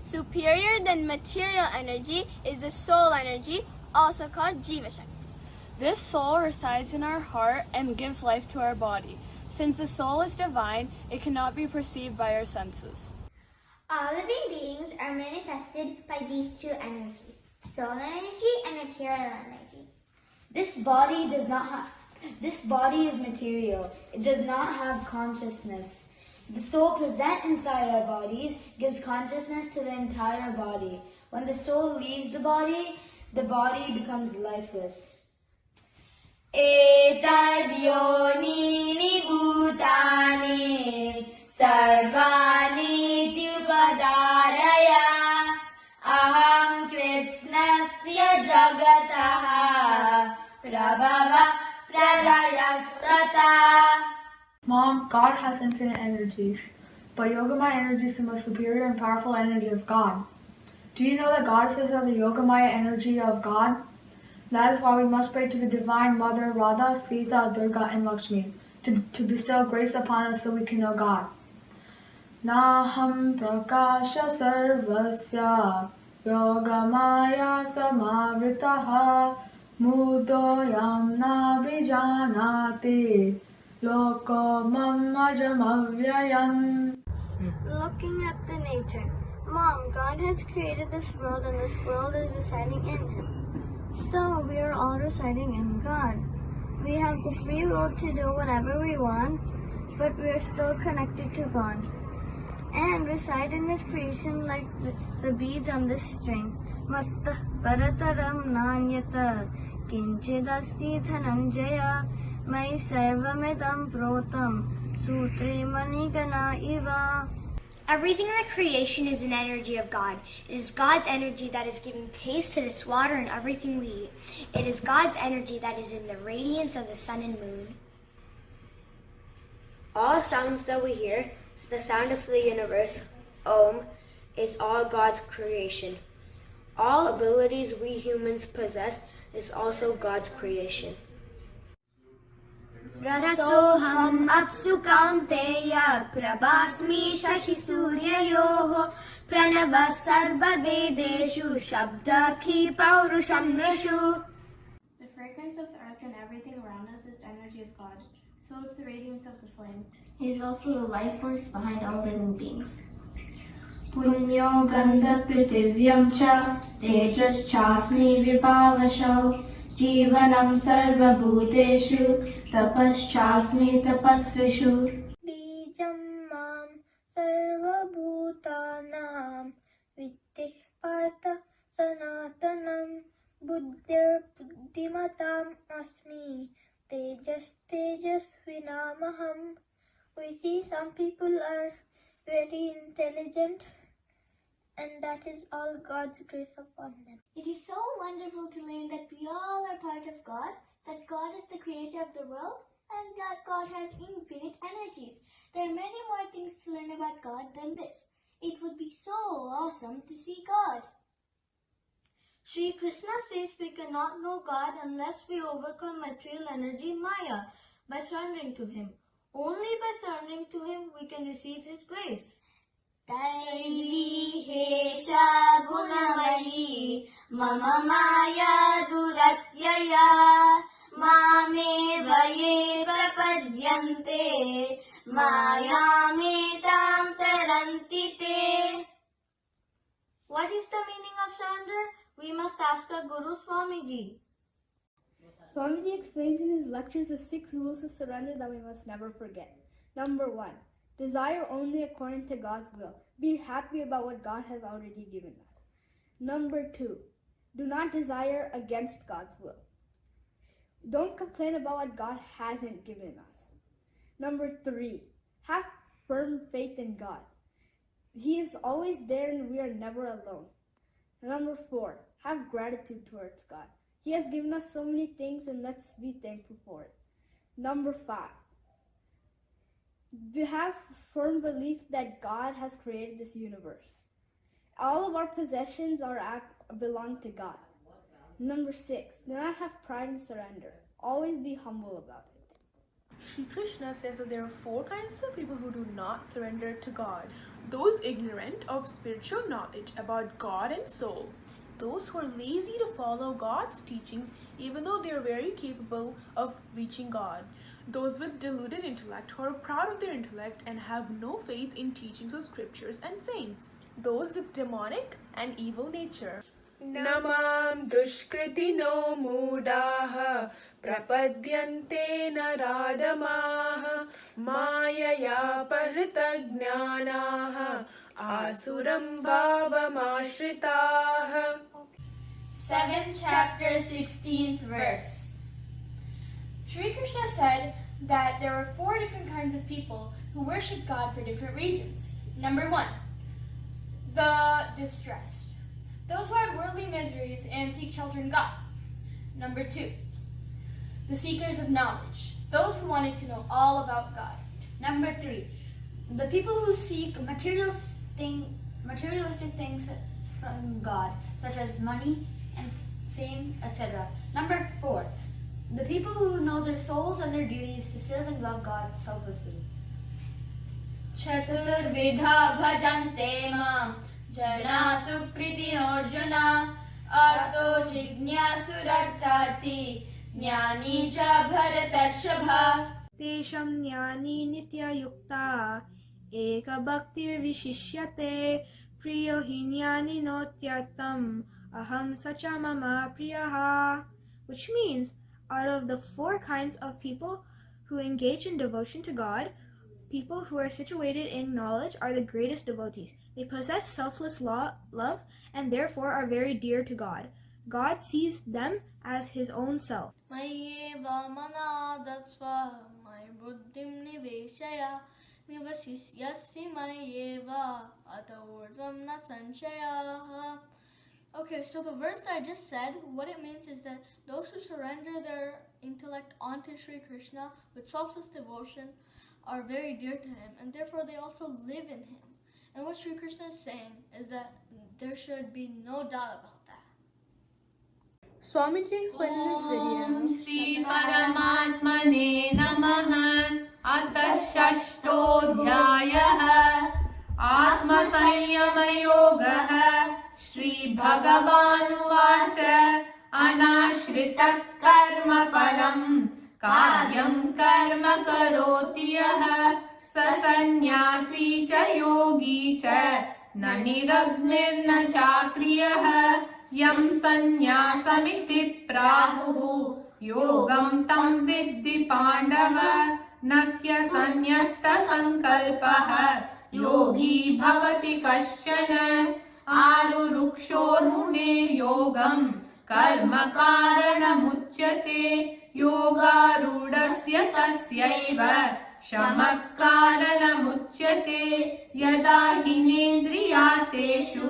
Superior than material energy is the soul energy, also called Jiva Shakti.
This soul resides in our heart and gives life to our body. Since the soul is divine, it cannot be perceived by our senses.
All living beings are manifested by these two energies, soul energy and material energy.
This body is material. It does not have consciousness. The soul present inside our bodies gives consciousness to the entire body. When the soul leaves the body becomes lifeless.
एतद् योनीनि भूतानि सर्वाणि उपधारय अहं कृत्स्नस्य जगतः प्रभव प्रलयस्तथा.
Mom, God has infinite energies, but Yogamaya energy is the most superior and powerful energy of God. Do you know that goddesses are the Yogamaya energy of God? That is why we must pray to the Divine Mother Radha, Sita, Durga, and Lakshmi to bestow grace upon us so we can know God. Naham prakasha sarvasya yogamaya samavritaha mudoyam nabijanati loko mamajamavyayam.
Looking at the nature. Mom, God has created this world and this world is residing in Him. So we are all residing in God. We have the free will to do whatever we want, but we are still connected to God. And reside in His creation like the beads on this string. Matta parataram nanyata kinchidasti dhananjaya mai sevamedam protam sutre manigana iva.
Everything in the creation is an energy of God. It is God's energy that is giving taste to this water and everything we eat. It is God's energy that is in the radiance of the sun and moon.
All sounds that we hear, the sound of the universe, Om, is all God's creation. All abilities we humans possess is also God's creation.
रसोऽहम् अप्सु Kaunteya प्रभास्मि शशिसूर्ययोः प्रणवः सर्ववेदेषु शब्दखि पौरुषं नृषु.
The fragrance of the earth and everything around us is the energy of God. So is the radiance of the flame.
He is also the life force behind all living beings.
पुण्यो गन्ध पृथिव्यं च तेजश्चास्मि विभावशौ जीवनं सर्वभूतेषु तपश्चास्मि तपस्विषु.
बीजं मां सर्वभूतानां वित्तिः पार्थ सनातनं बुद्धिर्बुद्धिमताम् अस्मि तेजस्तेजस्विनामहम्. We see some people are very intelligent, and that is all God's grace upon them.
It is so wonderful to learn that we all are part of God, that God is the creator of the world, and that God has infinite energies. There are many more things to learn about God than this. It would be so awesome to see God. Sri Krishna says we cannot know God unless we overcome material energy Maya by surrendering to Him. Only by surrendering to Him we can receive His grace. Taivi hesha gunamai mama maya duratyaya mame vaye prapadyante mayametam taranti te. What is the meaning of surrender? We must ask our Guru Swamiji.
Swamiji explains in his lectures the 6 rules of surrender that we must never forget. Number 1. Desire only according to God's will. Be happy about what God has already given us. Number 2. Do not desire against God's will. Don't complain about what God hasn't given us. Number 3. Have firm faith in God. He is always there and we are never alone. Number 4. Have gratitude towards God. He has given us so many things and let's be thankful for it. Number 5. We have firm belief that God has created this universe. All of our possessions belong to God. Number 6. Do not have pride and surrender. Always be humble about it.
Shri Krishna says that there are 4 kinds of people who do not surrender to God. Those ignorant of spiritual knowledge about God and soul. Those who are lazy to follow God's teachings even though they are very capable of reaching God. Those with deluded intellect who are proud of their intellect and have no faith in teachings of scriptures and saints. Those with demonic and evil nature. Namam dushkritino mudaha prapadyante naradamaha mayaya paritagnyanaha asuram bhavamashritah.
7th chapter, 16th verse. Sri Krishna said that there were 4 different kinds of people who worship God for different reasons. Number 1, the distressed. Those who had worldly miseries and seek shelter in God. Number 2, the seekers of knowledge. Those who wanted to know all about God. Number 3, the people who seek materialistic things from God, such as money and fame, etc. Number 4, the people who know their souls and their duties to serve and love God selflessly. Chaturvidha bhajante mam jana supritinojana arto jignasurarthati jnani cha bharatarshava.
Tesham jnani nitya yukta eka bhaktir vishishyate priyo hi jnani notyatam aham sacha mama priyaha. Which means, out of the 4 kinds of people who engage in devotion to God, people who are situated in knowledge are the greatest devotees. They possess selfless love and therefore are very dear to God. God sees them as His own self.
Mayeva manadatsva may buddhim niveshaya nivashisyasi mayeva ataurdvam na sanshaya. Okay, so the verse that I just said, what it means is that those who surrender their intellect onto Sri Krishna with selfless devotion are very dear to Him, and therefore they also live in Him. And what Sri Krishna is saying is that there should be no doubt about that.
Swamiji explained in his video.
Shri Paramatmane Namaha Atashashtodhyayaha Atma Sanyama Yogaha Shri Bhagavanuvacha Anashrita Karma Phalam Karyam Karma Karoti Yaha Sasanyasi Cha Yogi Cha Naniragnir Na Chakriyah Yam Sanyasamiti Prahuhu Yogam Tam Vidhi Pandava Nakya Sanyasta Sankalpaha Yogi Bhavati Kasyana Arurukshor Mune Yogam Karma Karana Muchyate Yoga Rudasya Tasyaiva Shamak Karana Muchyate Yada Hinendriyateshu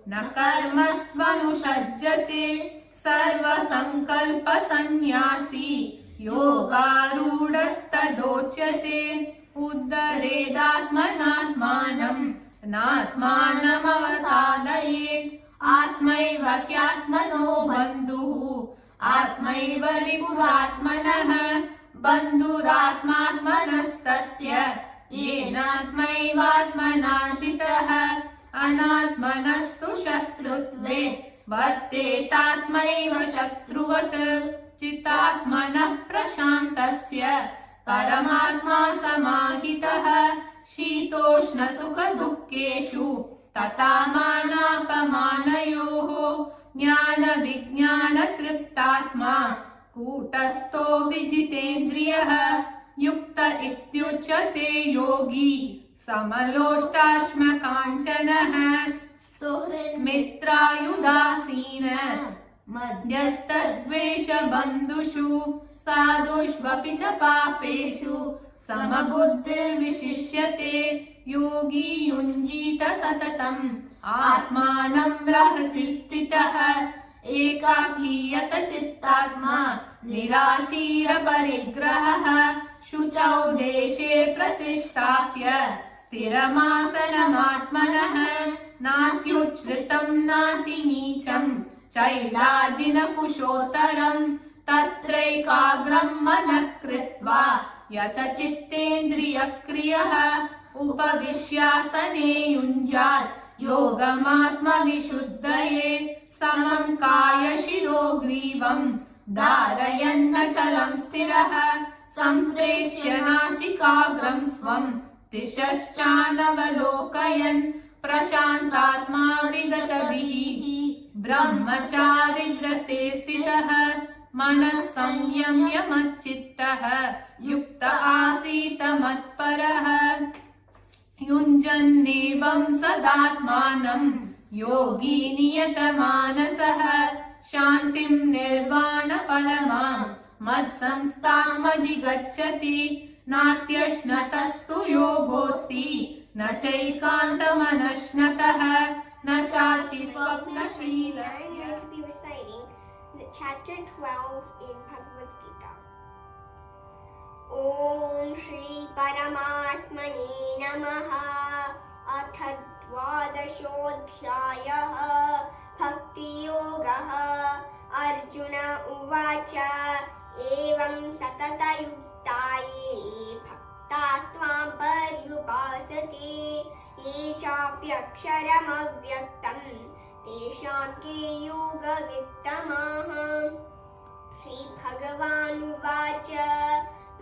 Na Karmasvanu Sajjate Sarva Sankalpa Sanyasi Yoga Rudasta तदोच्यते उद्धरेदात्मनात्मानं नात्मानमवसादयेत् आत्मैव ह्यात्मनो बन्धुः आत्मैव रिपुरात्मनः बन्धुरात्मात्मनस्तस्य येनात्मैवात्मना चितः अनात्मनस्तु शत्रुत्वे वर्तेतात्मैव शत्रुवत् चितात्मनः प्रशान्तस्य परमात्मा समाहितः शीतोष्णसुखदुःखेषु तथा मानापमानयोः ज्ञानविज्ञानतृप्तात्मा कूटस्थो विजितेन्द्रियः युक्त इत्युच्यते योगी समलोष्टाश्मकाञ्चनः सुहृन्मित्रायुदासीन मध्यस्थद्वेषबन्धुषु साधुष्वपि च पापेषु समबुद्धिर्विशिष्यते योगी युञ्जीत सततम् आत्मानं रहसि स्थितः एकाकीयत चित्तात्मा निराशीरपरिग्रहः शुचौ देशे प्रतिष्ठाप्य स्थिरमासनमात्मनः नात्युच्छ्रितं नातिनीचं चैलाजिनकुशोत्तरं तत्रैकाग्रं मनः कृत्वा यतचित्तेन्द्रियक्रियः उपविश्यासने युञ्जात् योगमात्मविशुद्धये समं कायशिरो ग्रीवं धारयन्नचलं स्थिरः सम्प्रेक्ष्य नासिकाग्रं स्वं दिशश्चानवलोकयन् प्रशान्तात्मा विगतभिः ब्रह्मचारिव्रते स्थितः मनः संयम्य मच्चित्तः युक्त आसीत मत्परः युञ्जन्नेवं सदात्मानं योगी नियतमानसः शान्तिं निर्वाणपरमां मत्संस्थामधिगच्छति नात्यश्नतस्तु योगोऽस्ति न चैकान्तमनश्नतः न चाति स्वप्नशीलस्य.
I'm going to be reciting the chapter 12 in Bhagavad Gita. Om Shri Paramatmane Namaha. अथ द्वादशोऽध्यायः भक्ति योगः. अर्जुन उवाच एवं सततयुक्ताये भक्तास्त्वां पर्युपासते ये चाप्यक्षरमव्यक्तं तेषां के योगवित्तमाः. श्रीभगवानुवाच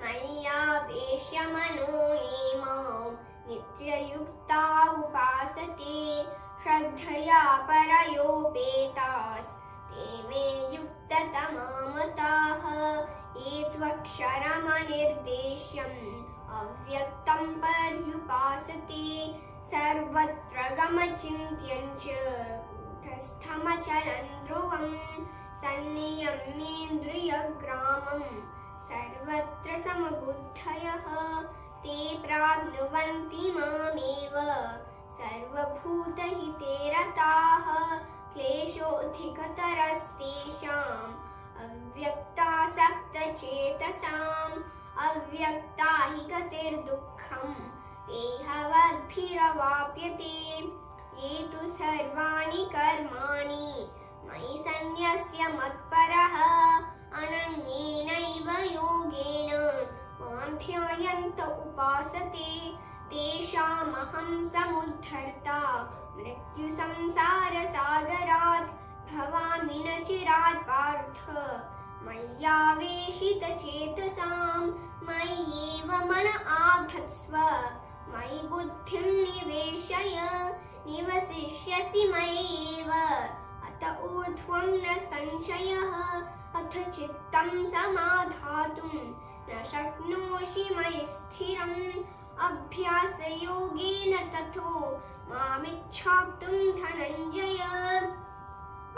मय्यावेश्य मनो ये मां नित्ययुक्ता उपासते श्रद्धया परयोपेतास् ते मे युक्ततमा मताः. ये त्वक्षरमनिर्देश्यम् अव्यक्तं पर्युपासते सर्वत्र गमचिन्त्यं च कूटस्थमचलं ध्रुवं सन्नियम्येन्द्रियग्रामं सर्वत्र समबुद्धयः ते प्राप्नुवन्ति मामेव सर्वभूतहिते रताः. क्लेशोऽधिकतरस्तेषाम् अव्यक्तासक्तचेतसाम् अव्यक्ता हि गतिर्दुःखम् देहवद्भिरवाप्यते. ये तु सर्वाणि कर्माणि मयि सन्न्यस्य मत्परः अनन्येनैव योगेन मां ध्यायन्त उपासते तेषामहं समुद्धर्ता मृत्युसंसारसागरात् भवामि न चिरात् पार्थ. मय्यावेशितचेतसां मय्येव मन आधत्स्व मयि बुद्धिं निवेशय निवसिष्यसि मय्येव अत ऊर्ध्वं न संशयः. अथ चित्तं समाधातुं न शक्नोषि मयि स्थिरम् अभ्यासयोगेन ततो मामिच्छाप्तुं धनञ्जय.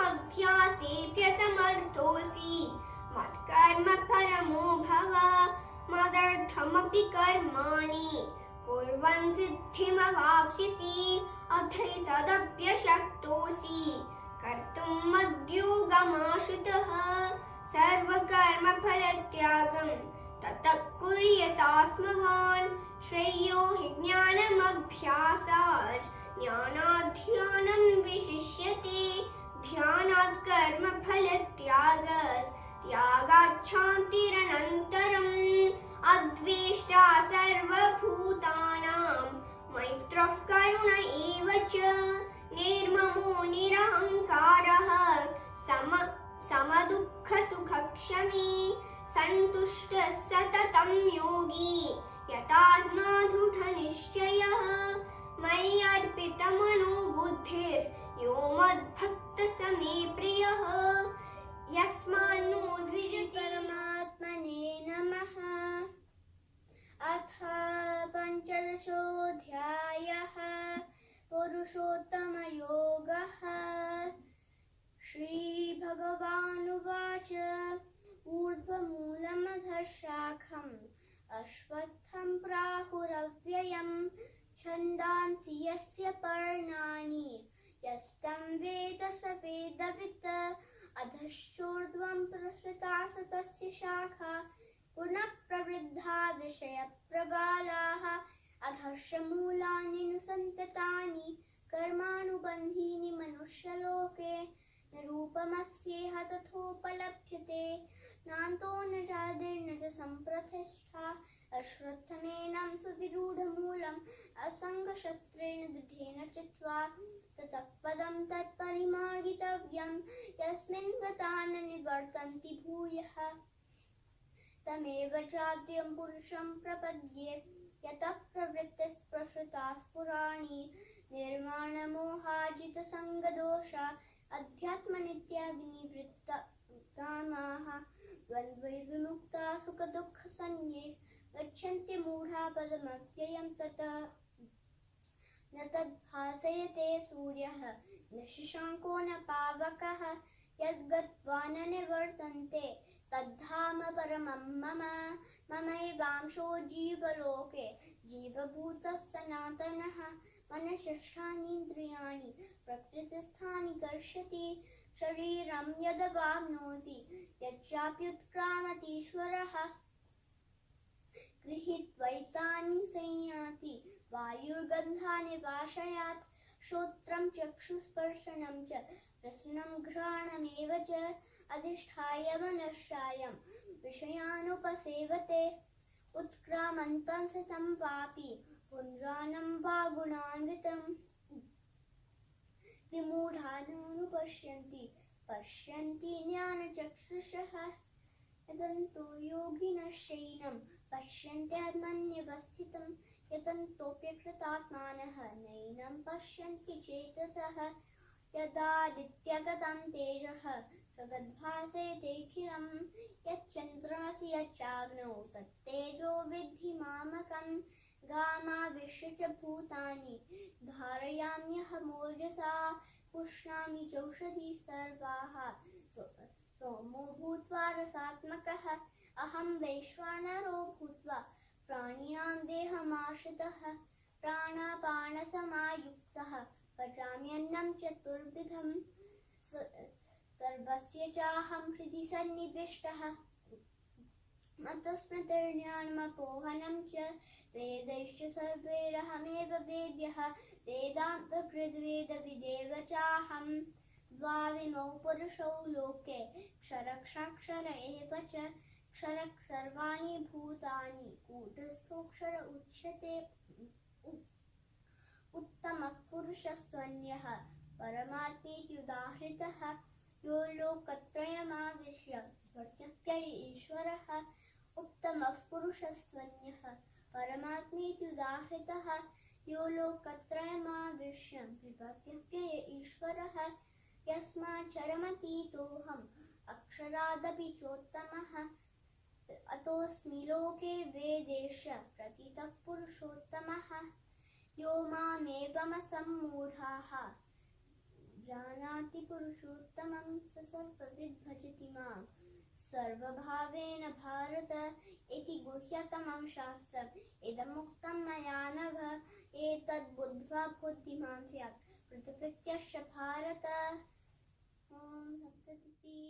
अभ्यासेऽप्यसमर्थोऽसि मत्कर्म परमो भव मदर्थमपि कर्माणि कुर्वन् सिद्धिमवाप्स्यसि. अथैतदप्यशक्तोऽसि कर्तुं मद्योगमाश्रितः सर्वकर्मफलत्यागं ततः कुर्यात्
यतात्मवान् श्रेयो हि ज्ञानमभ्यासात् ज्ञानाध्यानं विशिष्यते ध्यानात् कर्मफलत्यागस् त्यागात् शान्तिरनन्तरम् अद्वेष्टा सर्वभूतानां मैत्रः करुण एव च निर्ममो निरहङ्कारः समदुःखसुखक्षमी सन्तुष्टः सततं योगी यतात्मा दृढनिश्चयः मयि अर्पितमनो बुद्धिर्यो मद्भक्तः स मे प्रियः यस्मान्नो द्विजति परमात्मने नमः। अथ पञ्चदशोऽध्यायः पुरुषोत्तमयोगः। श्रीभगवानुवाच ऊर्ध्वमूलमधःशाखम् अश्वत्थं प्राहुरव्ययम् छन्दांसि यस्य पर्णानि यस्तं वेद स वेदवित् अधश्चोर्ध्वं प्रसृता तस्य शाखा पुनः प्रवृद्धा विषयप्रबालाः अधश्च मूलानि निसन्ततानि कर्मानुबन्धीनि मनुष्यलोके निरूपमस्येह तथोपलभ्यते नान्तो न चादिर्न च सम्प्रतिष्ठा अश्वत्थमेनं सुविरूढमूलम् असङ्गशस्त्रेण दृढेन चित्वा ततः पदं तत्परिमार्गितव्यं यस्मिन् गता न निवर्तन्ति भूयः तमेव चाद्यं पुरुषं प्रपद्ये यतः प्रवृत्तिः प्रसृता स्फुराणि निर्माणमोहाजितसङ्गदोषा अध्यात्मनित्याग्निवृत्तकामाः द्वन्द्वैर्विमुक्ता सुखदुःखसंज्ञे गच्छन्ति मूढा पदमव्ययं ततः न तद्भासयते सूर्यः न शशाङ्को न पावकः यद्गत्वा न निवर्तन्ते तद्धाम परमं मम ममैवांशो जीवलोके जीवभूतः सनातनः मनःषष्ठानीन्द्रियाणि प्रकृतिस्थानि कर्षति शरीरं यदवाप्नोति यच्चाप्युत्क्रामतीश्वरः गृहीत्वैतानि संयाति वायुर्गन्धानि वाशयात् श्रोत्रं चक्षुस्पर्शनं च रसनं घ्राणमेव च अधिष्ठाय मनश्चायं विषयानुपसेवते उत्क्रामन्तं स्थितं वापि पुण्ड्रानं वा गुणान्वितं विमूढानानुपश्यन्ति पश्यन्ति ज्ञानचक्षुषः यतन्तो योगिनः शयनं पश्यन्त्यात्मन्यवस्थितं यतन्तोऽप्यकृतात्मानः नैनं पश्यन्ति चेतसः यदादित्यगतं तेजः जगद्भासेतेऽखिलं यच्चन्द्रमसि यच्चाग्नौ तत्तेजो विद्धि मामकं गामाविश्य च भूतानि धारयाम्यहमोजसा पुष्णामि चौषधी सर्वाः सोमो भूत्वा रसात्मकः अहं वैश्वानरो भूत्वा प्राणिनां देहमाश्रितः प्राणापानसमायुक्तः पचाम्यन्नं चतुर्विधं सर्वस्य चाहं हृदि सन्निविष्टः मतस्मृतिर्ज्ञानमपोहनं च वेदैश्च सर्वैरहमेव वेद्यः वेदान्तकृद्वेदविदेव चाहं द्वाविमौ पुरुषौ लोके क्षरक्षाक्षर एव च क्षरः सर्वाणि भूतानि कूटस्थोऽक्षर उच्यते उत्तमः पुरुषस्त्वन्यः परमात्मेत्युदाहृतः यो लोकत्रयमाविश्य वर्तते ईश्वरः उत्तमः पुरुषस्त्वन्यः परमात्मेत्युदाहृतः यो लोकत्रयमाविश्य विवर्तते ईश्वरः यस्माच्चरमतीतोऽहम् अक्षरादपि चोत्तमः अतोऽस्मि लोके वेदेश प्रथितः पुरुषोत्तमः यो मामेवमसम्मूढाः जानाति पुरुषोत्तमं स सर्वविद् भजति मां सर्वभावेन भारत इति गुह्यतमं शास्त्रम् इदमुक्तं मया नघ एतद् बुद्ध्वा बुद्धिमान् स्यात् प्रतिकृत्यश्च भारत। ॐ तत्सदिति।